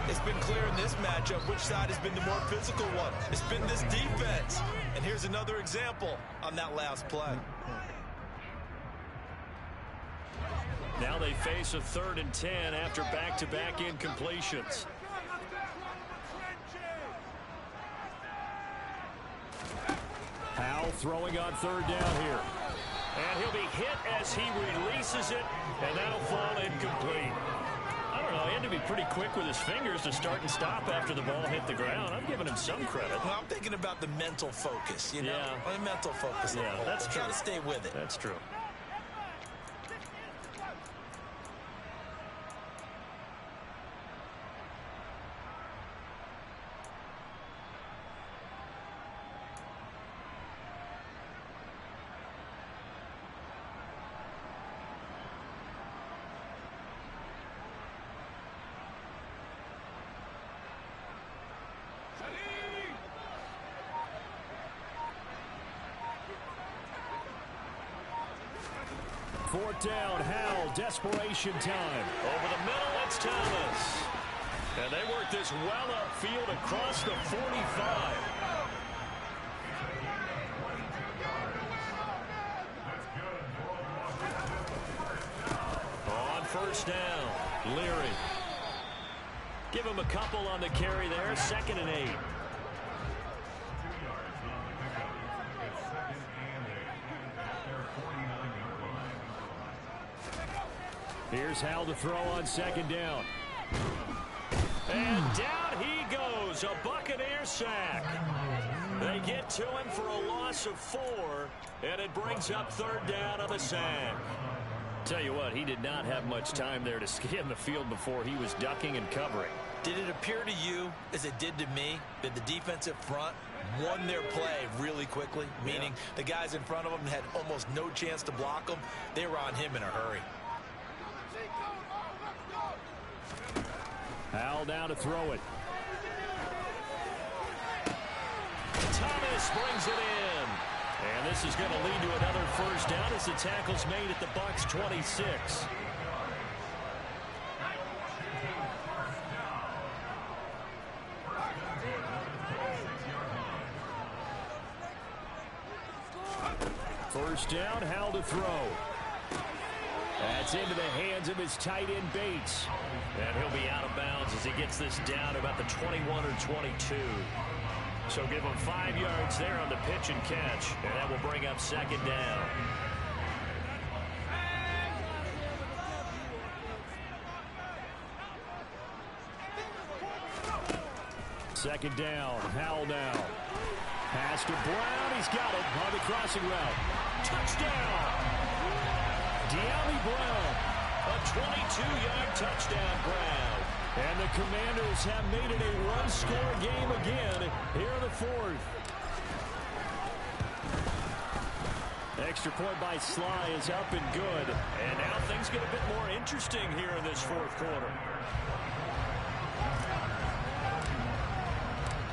It's been clear in this matchup which side has been the more physical one. It's been this defense. And here's another example on that last play. Now they face a 3rd and 10 after back-to-back incompletions. Howell throwing on 3rd down here. And he'll be hit as he releases it, and that'll fall incomplete. I don't know, he had to be pretty quick with his fingers to start and stop after the ball hit the ground. I'm giving him some credit. Well, I'm thinking about the mental focus, you know? Yeah. The mental focus. Yeah, that's true. Got to stay with it. That's true. Fourth down, Howell, desperation time. Over the middle, it's Thomas. And they work this well upfield across the 45. On 1st down, Leary. Give him a couple on the carry there, 2nd and 8. Here's Howell to throw on 2nd down. And down he goes. A Buccaneer sack. They get to him for a loss of 4, and it brings up 3rd down on the sack. Tell you what, he did not have much time there to scan the field before he was ducking and covering. Did it appear to you, as it did to me, that the defensive front won their play really quickly? Meaning the guys in front of them had almost no chance to block them. They were on him in a hurry. Howell down to throw it. Thomas brings it in. And this is going to lead to another 1st down as the tackle's made at the Bucs 26. First down, Howell to throw. That's into the hands of his tight end Bates. And he'll be out of bounds as he gets this down about the 21 or 22. So give him 5 yards there on the pitch and catch. And that will bring up 2nd down. Second down, Howell now. Pass to Brown, he's got it on the crossing route. Touchdown! De'Ami Brown, a 22-yard touchdown grab. And the Commanders have made it a one-score game again here in the fourth. Extra point by Sly is up and good. And now things get a bit more interesting here in this fourth quarter.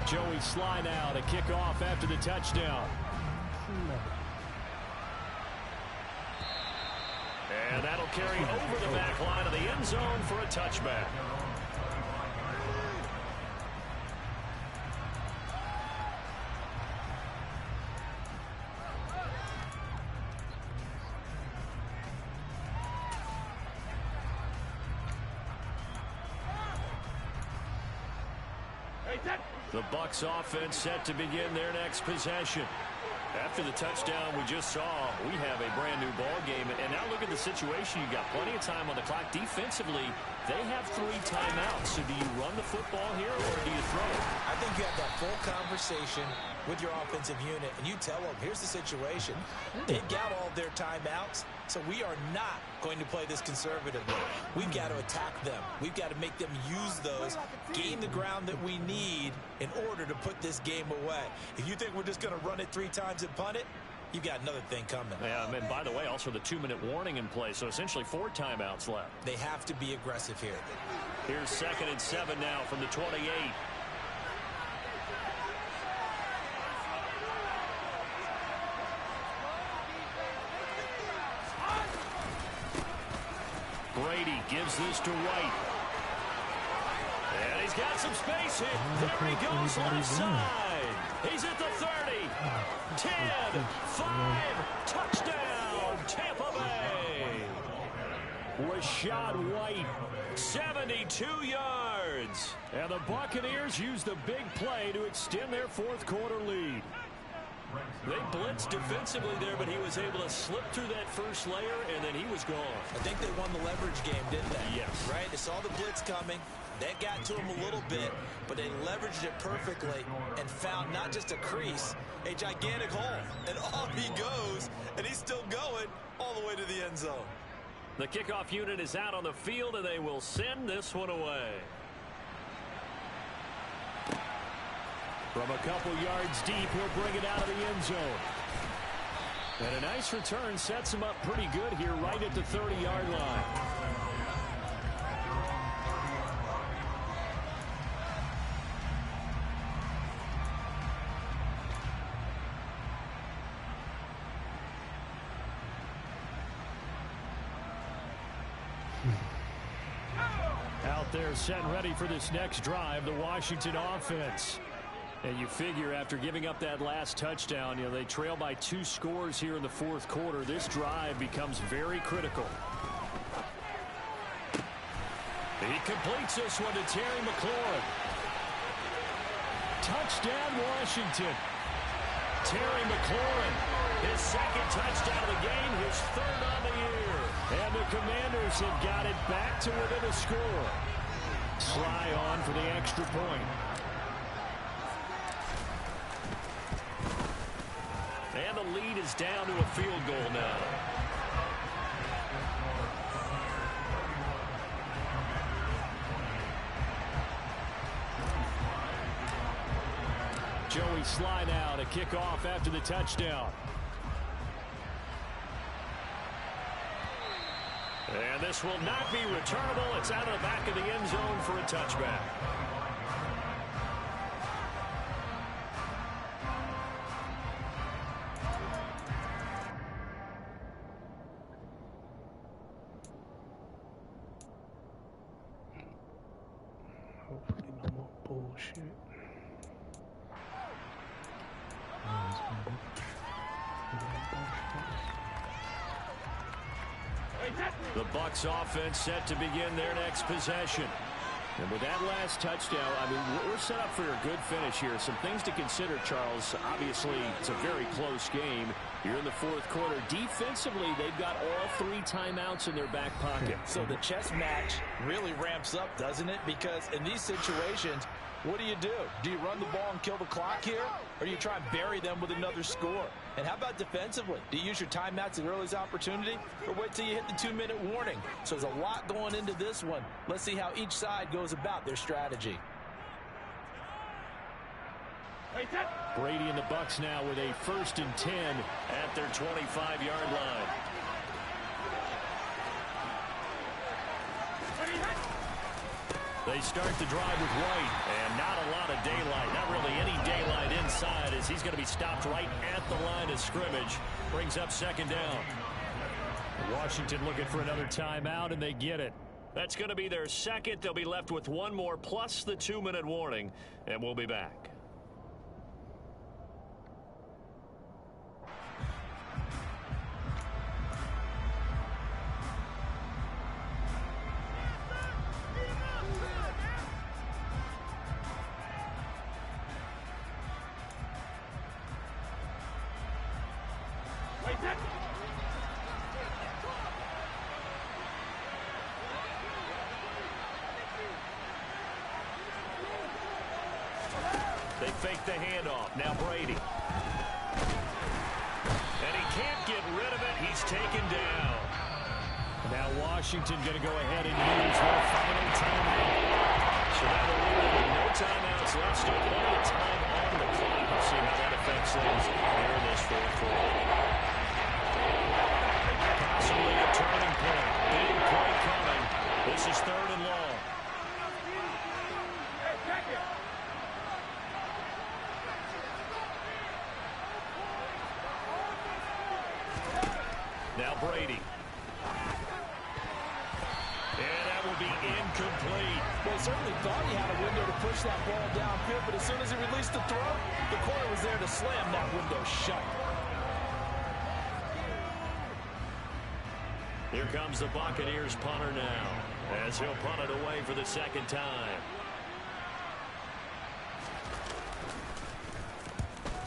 Joey Sly now to kick off after the touchdown. And that'll carry over the back line of the end zone for a touchback. The Bucs offense set to begin their next possession. After the touchdown we just saw, we have a brand new ball game. And now look at the situation. You've got plenty of time on the clock. Defensively, they have 3 timeouts. So do you run the football here or do you throw it? I think you have that full conversation with your offensive unit, and you tell them, here's the situation. They've got all of their timeouts, so we are not going to play this conservatively. We've got to attack them. We've got to make them use those, gain the ground that we need in order to put this game away. If you think we're just going to run it 3 times and punt it, you've got another thing coming. Yeah, and by the way, also the 2-minute warning in play, so essentially 4 timeouts left. They have to be aggressive here. Here's 2nd and 7 now from the 28. Brady gives this to White. And he's got some space here. There he goes left side. He's at the 30. 10, 5, touchdown, Tampa Bay. Rachaad White, 72 yards. And the Buccaneers use the big play to extend their fourth quarter lead. They blitzed defensively there, but he was able to slip through that first layer, and then he was gone. I think they won the leverage game, didn't they? Yes. Right? They saw the blitz coming. That got to him a little bit, but they leveraged it perfectly and found not just a crease, a gigantic hole. And off he goes, and he's still going all the way to the end zone. The kickoff unit is out on the field, and they will send this one away. From a couple yards deep, he'll bring it out of the end zone. And a nice return sets him up pretty good here right at the 30-yard line. Out there set and ready for this next drive, the Washington offense. And you figure after giving up that last touchdown, you know, they trail by 2 scores here in the fourth quarter. This drive becomes very critical. He completes this one to Terry McLaurin. Touchdown, Washington. Terry McLaurin, his 2nd touchdown of the game, his 3rd on the year. And the Commanders have got it back to within a score. Sly on for the extra point. And the lead is down to a field goal now. Joey Sly now to kick off after the touchdown. And this will not be returnable. It's out of the back of the end zone for a touchback. Hopefully no more bullshit. The Bucs offense set to begin their next possession. And with that last touchdown, I mean, we're set up for a good finish here. Some things to consider, Charles. Obviously, it's a very close game. Here in the fourth quarter, defensively, they've got all 3 timeouts in their back pocket. So the chess match really ramps up, doesn't it? Because in these situations, what do? Do you run the ball and kill the clock here? Or do you try and bury them with another score? And how about defensively? Do you use your timeouts at earliest opportunity? Or wait till you hit the 2-minute warning? So there's a lot going into this one. Let's see how each side goes about their strategy. Brady and the Bucs now with a 1st and 10 at their 25-yard line. They start the drive with White, and not a lot of daylight. Not really any daylight inside as he's going to be stopped right at the line of scrimmage. Brings up 2nd down. Washington looking for another timeout, and they get it. That's going to be their 2nd. They'll be left with 1 more plus the 2-minute warning, and we'll be back. They fake the handoff. Now Brady. And he can't get rid of it. He's taken down. Now Washington going to go ahead and use their final timeout. So now they're leaving with no timeouts left. Still plenty of time on the clock. We'll see how that affects things here in this fourth quarter. Possibly a turning point. Big play coming. This is 3rd and long. Now Brady. And that will be incomplete. Well, he certainly thought he had a window to push that ball downfield, but as soon as he released the throw, the corner was there to slam that window shut. Here comes the Buccaneers punter now, as he'll punt it away for the 2nd time.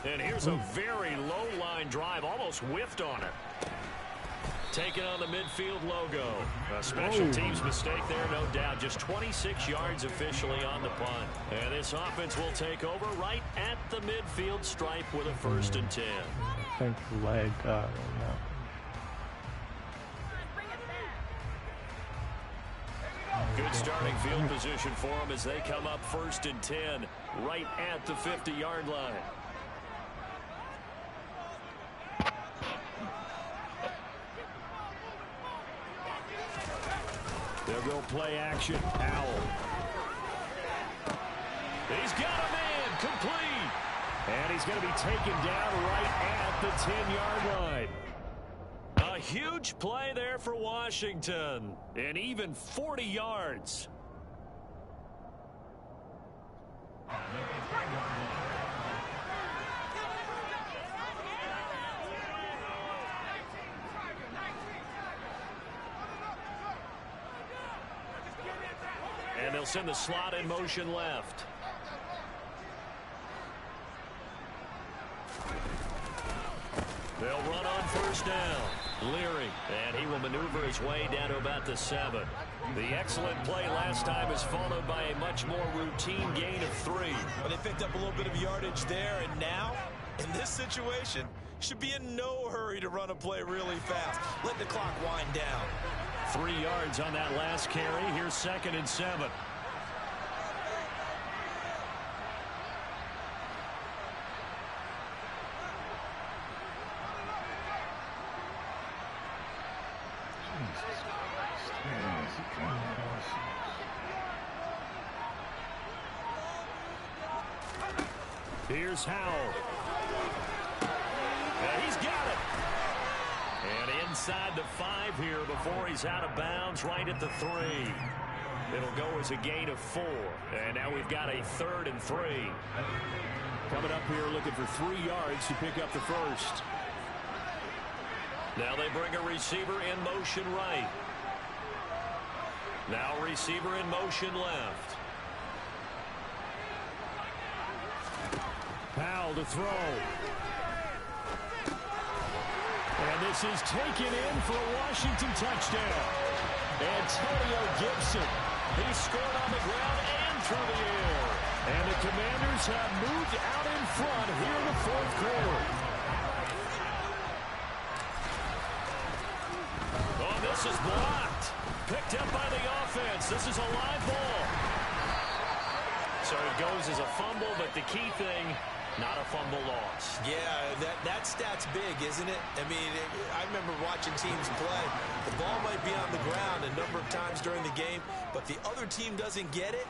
And here's a very low line drive, almost whiffed on it. Taking on the midfield logo. A special teams mistake there, no doubt. Just 26 yards officially on the punt. And this offense will take over right at the midfield stripe with a 1st and 10. I think the leg got on that. Good starting field position for them as they come up 1st and 10 right at the 50-yard line. They'll go play action. Powell. He's got a man complete. And he's going to be taken down right at the 10-yard line. A huge play there for Washington. And even 40 yards. And they'll send the slot in motion left. They'll run on 1st down. Leary, and he will maneuver his way down to about the 7. The excellent play last time is followed by a much more routine gain of 3. Well, they picked up a little bit of yardage there, and now, in this situation, should be in no hurry to run a play really fast. Let the clock wind down. 3 yards on that last carry. Here's 2nd and 7. Here's Howell. And he's got it. And inside the 5 here before he's out of bounds right at the 3. It'll go as a gain of 4. And now we've got a 3rd and 3. Coming up here looking for 3 yards to pick up the 1st. Now they bring a receiver in motion right. Now receiver in motion left. Powell to throw. And this is taken in for a Washington touchdown. Antonio Gibson. He scored on the ground and through the air. And the Commanders have moved out in front here in the fourth quarter. Oh, this is blocked. Picked up by the offense. This is a live ball. So it goes as a fumble, but the key thing, not a fumble loss. Yeah, that stat's big, isn't it? I mean, I remember watching teams play. The ball might be on the ground a number of times during the game, but the other team doesn't get it.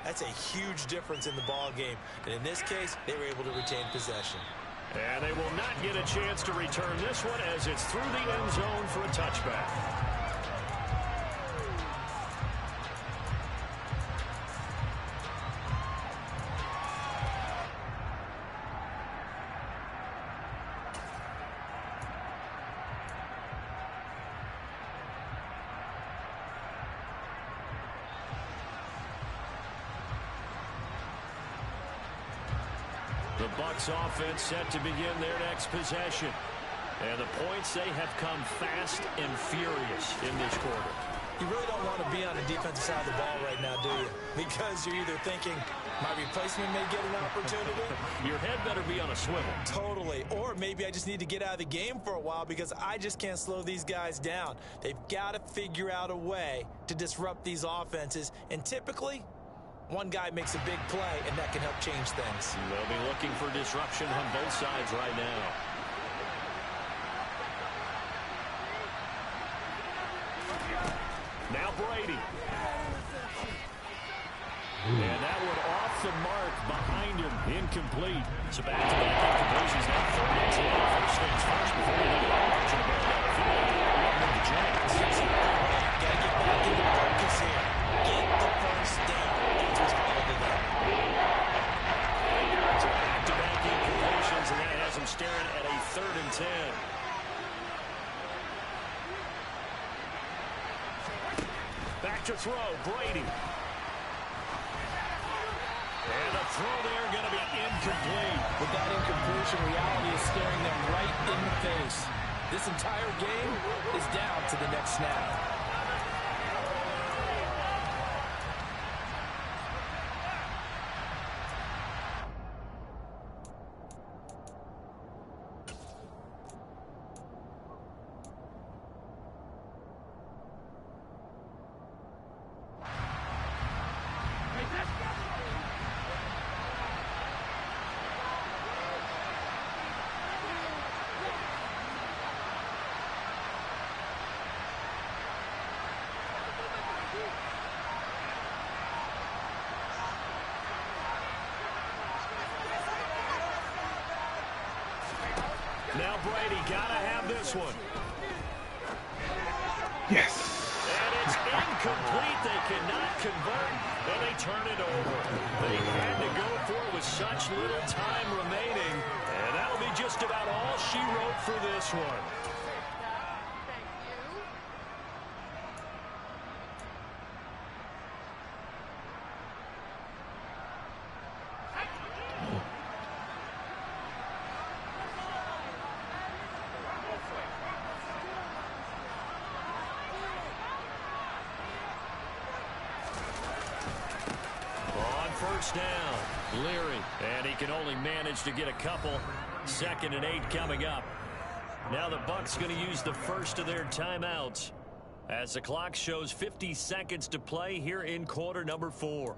That's a huge difference in the ball game. And in this case, they were able to retain possession. And they will not get a chance to return this one as it's through the end zone for a touchback. The Bucs offense set to begin their next possession. And the points, they have come fast and furious in this quarter. You really don't want to be on the defensive side of the ball right now, do you? Because you're either thinking, my replacement may get an opportunity. Your head better be on a swivel. Totally. Or maybe I just need to get out of the game for a while because I just can't slow these guys down. They've got to figure out a way to disrupt these offenses. And typically, one guy makes a big play, and that can help change things. They'll be looking for disruption on both sides right now. Now Brady. And that one off the mark behind him. Incomplete. So back-to-back incompletions. Now 3-2. First things first before we get marching the ball down the field. The Giants. Got to get back into focus here. Get the first down. That's what's called to them. So back-to-back incompletions, and that has him staring at a 3rd and 10. Back to throw, Brady. And a throw there going to be incomplete. With that incompletion, reality is staring them right in the face. This entire game is down to the next snap. Now Brady gotta have this one. Yes. And it's incomplete. They cannot convert, and they turn it over. They had to go for it with such little time remaining, and that'll be just about all she wrote for this one. First down, Leary, and he can only manage to get a couple. 2nd and 8 coming up. Now the Bucs going to use the first of their timeouts as the clock shows 50 seconds to play here in quarter number 4.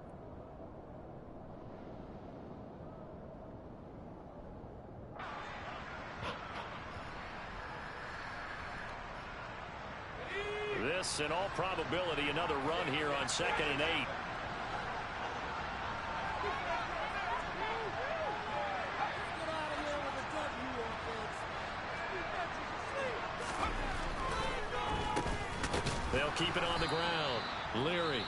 This, in all probability, another run here on 2nd and 8. They'll keep it on the ground. Leary.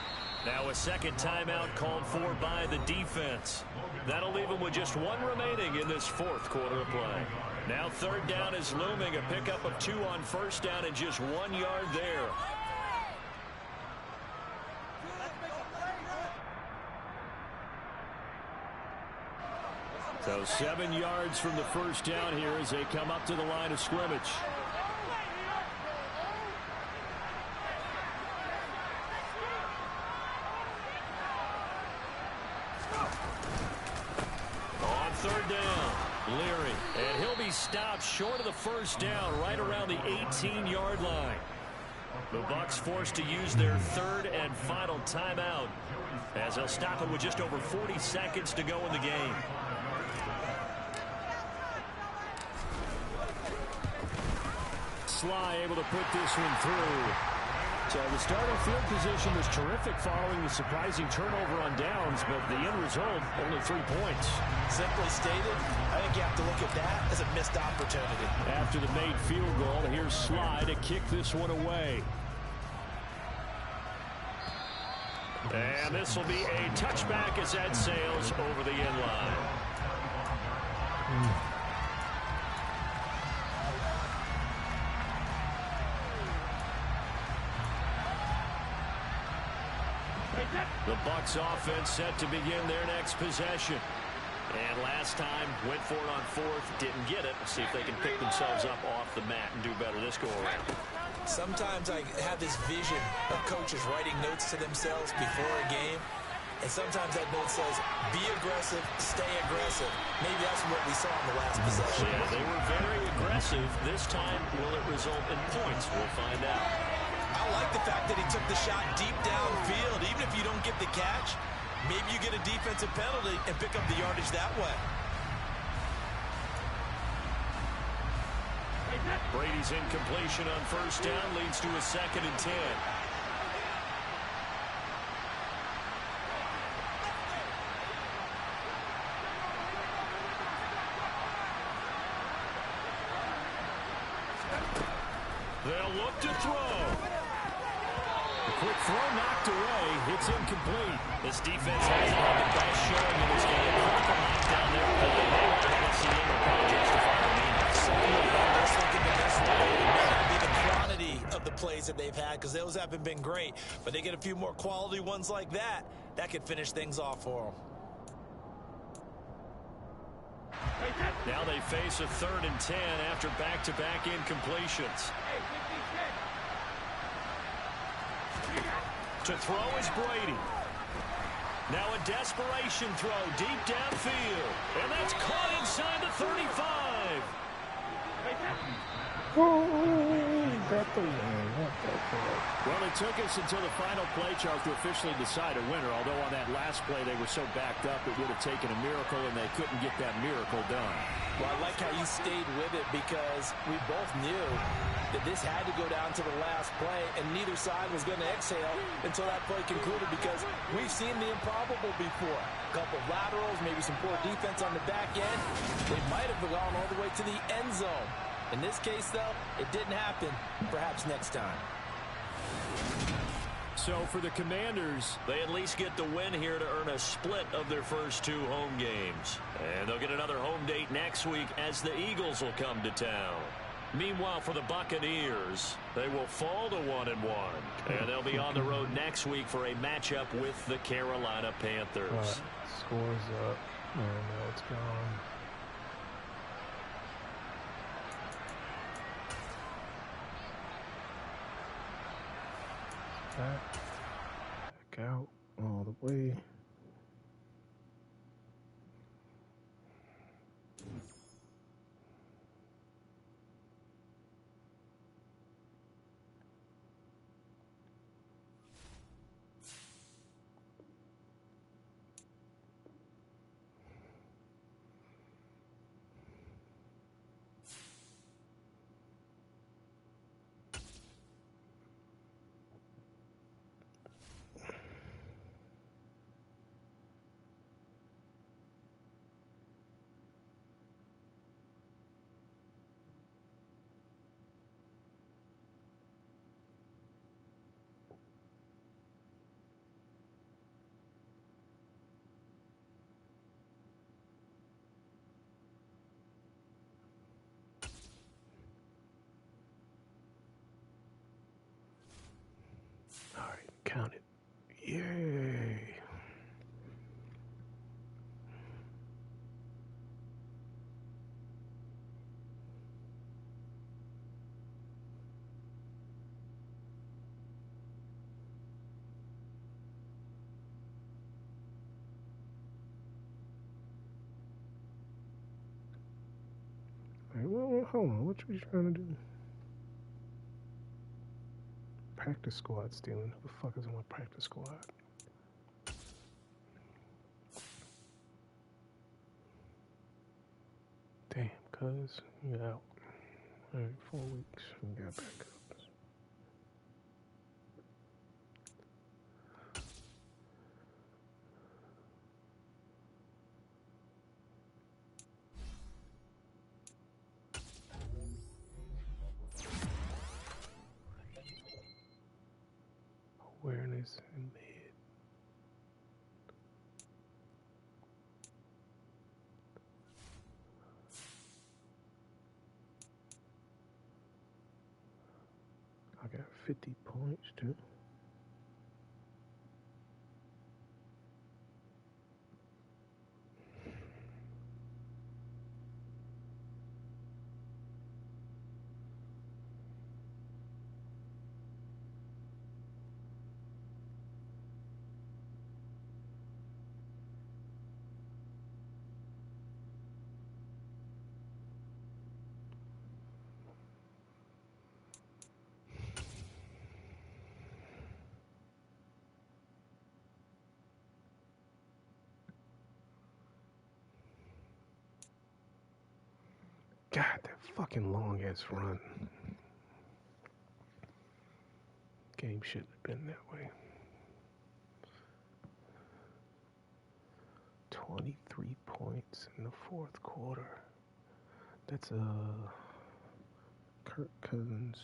Now a second timeout called for by the defense. That'll leave them with just one remaining in this 4th quarter of play. Now 3rd down is looming. A pickup of 2 on 1st down and just 1 yard there. So 7 yards from the first down here as they come up to the line of scrimmage. third down. Leary, and he'll be stopped short of the first down right around the 18-yard line. The Bucs forced to use their third and final timeout as they'll stop it with just over 40 seconds to go in the game. Sly able to put this one through. So the starting field position was terrific following the surprising turnover on downs, but the end result, only 3 points. Simply stated, I think you have to look at that as a missed opportunity. After the made field goal, here's Sly to kick this one away. And this will be a touchback as that sails over the end line. The Bucs offense set to begin their next possession. And last time, went for it on fourth, didn't get it. See if they can pick themselves up off the mat and do better this go-around. Sometimes I have this vision of coaches writing notes to themselves before a game. And sometimes that note says, be aggressive, stay aggressive. Maybe that's what we saw in the last possession. Yeah, they were very aggressive. This time, will it result in points? We'll find out. I like the fact that he took the shot deep downfield. Even if you don't get the catch, maybe you get a defensive penalty and pick up the yardage that way. Brady's incompletion on first down leads to a 2nd and 10. They'll look to throw. The quick throw knocked away. It's incomplete. This defense hasn't had the best showing in this game. Critical knockdown there, but they may not see him or probably justify the means. Let's look at this way. It may not be the quantity of the plays that they've had because those haven't been great, but they get a few more quality ones like that. That could finish things off for them. Now they face a 3rd and 10 after back-to-back incompletions. To throw is Brady. Now a desperation throw deep downfield. And that's caught inside the 35. Got the win. What the fuck? Well, it took us until the final play chart to officially decide a winner, although on that last play they were so backed up it would have taken a miracle, and they couldn't get that miracle done. Well, I like how you stayed with it because we both knew that this had to go down to the last play, and neither side was going to exhale until that play concluded because we've seen the improbable before. A couple of laterals, maybe some poor defense on the back end. They might have gone all the way to the end zone. In this case, though, it didn't happen. Perhaps next time. So for the Commanders, they at least get the win here to earn a split of their first 2 home games. And they'll get another home date next week as the Eagles will come to town. Meanwhile, for the Buccaneers, they will fall to 1-1. And they'll be on the road next week for a matchup with the Carolina Panthers. Scores up. Oh no, it's gone. Back out all the way. Hold on, what you trying to do? Practice squad stealing. Who the fuck is in my practice squad? Damn, cuz, you out. Alright, 4 weeks. We got back up. Awareness and mid. I got 50 points too. God, that fucking long ass run. Game shouldn't have been that way. 23 points in the fourth quarter. That's Kirk Cousins.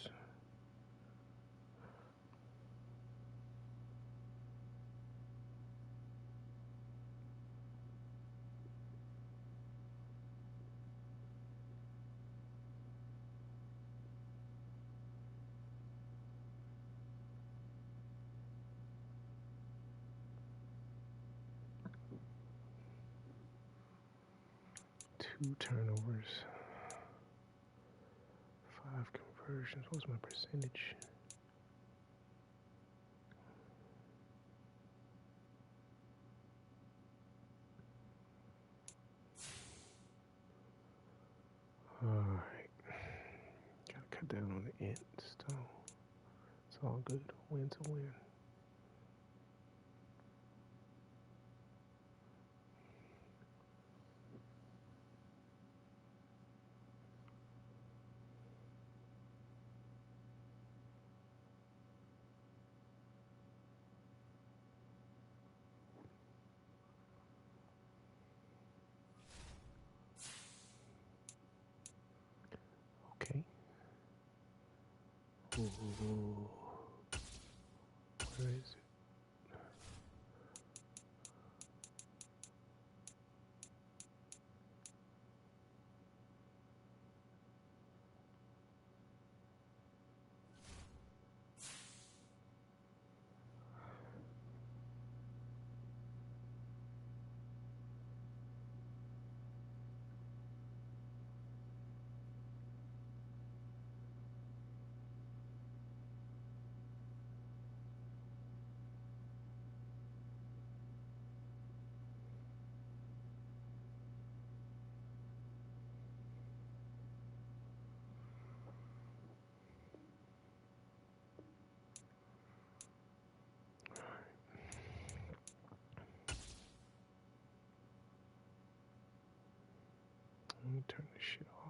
Two turnovers. 5 conversions. What was my percentage? Alright. Gotta cut down on the int still. It's all good. Win's a win. Okay. Ooh. Where is it? Let me turn this shit off.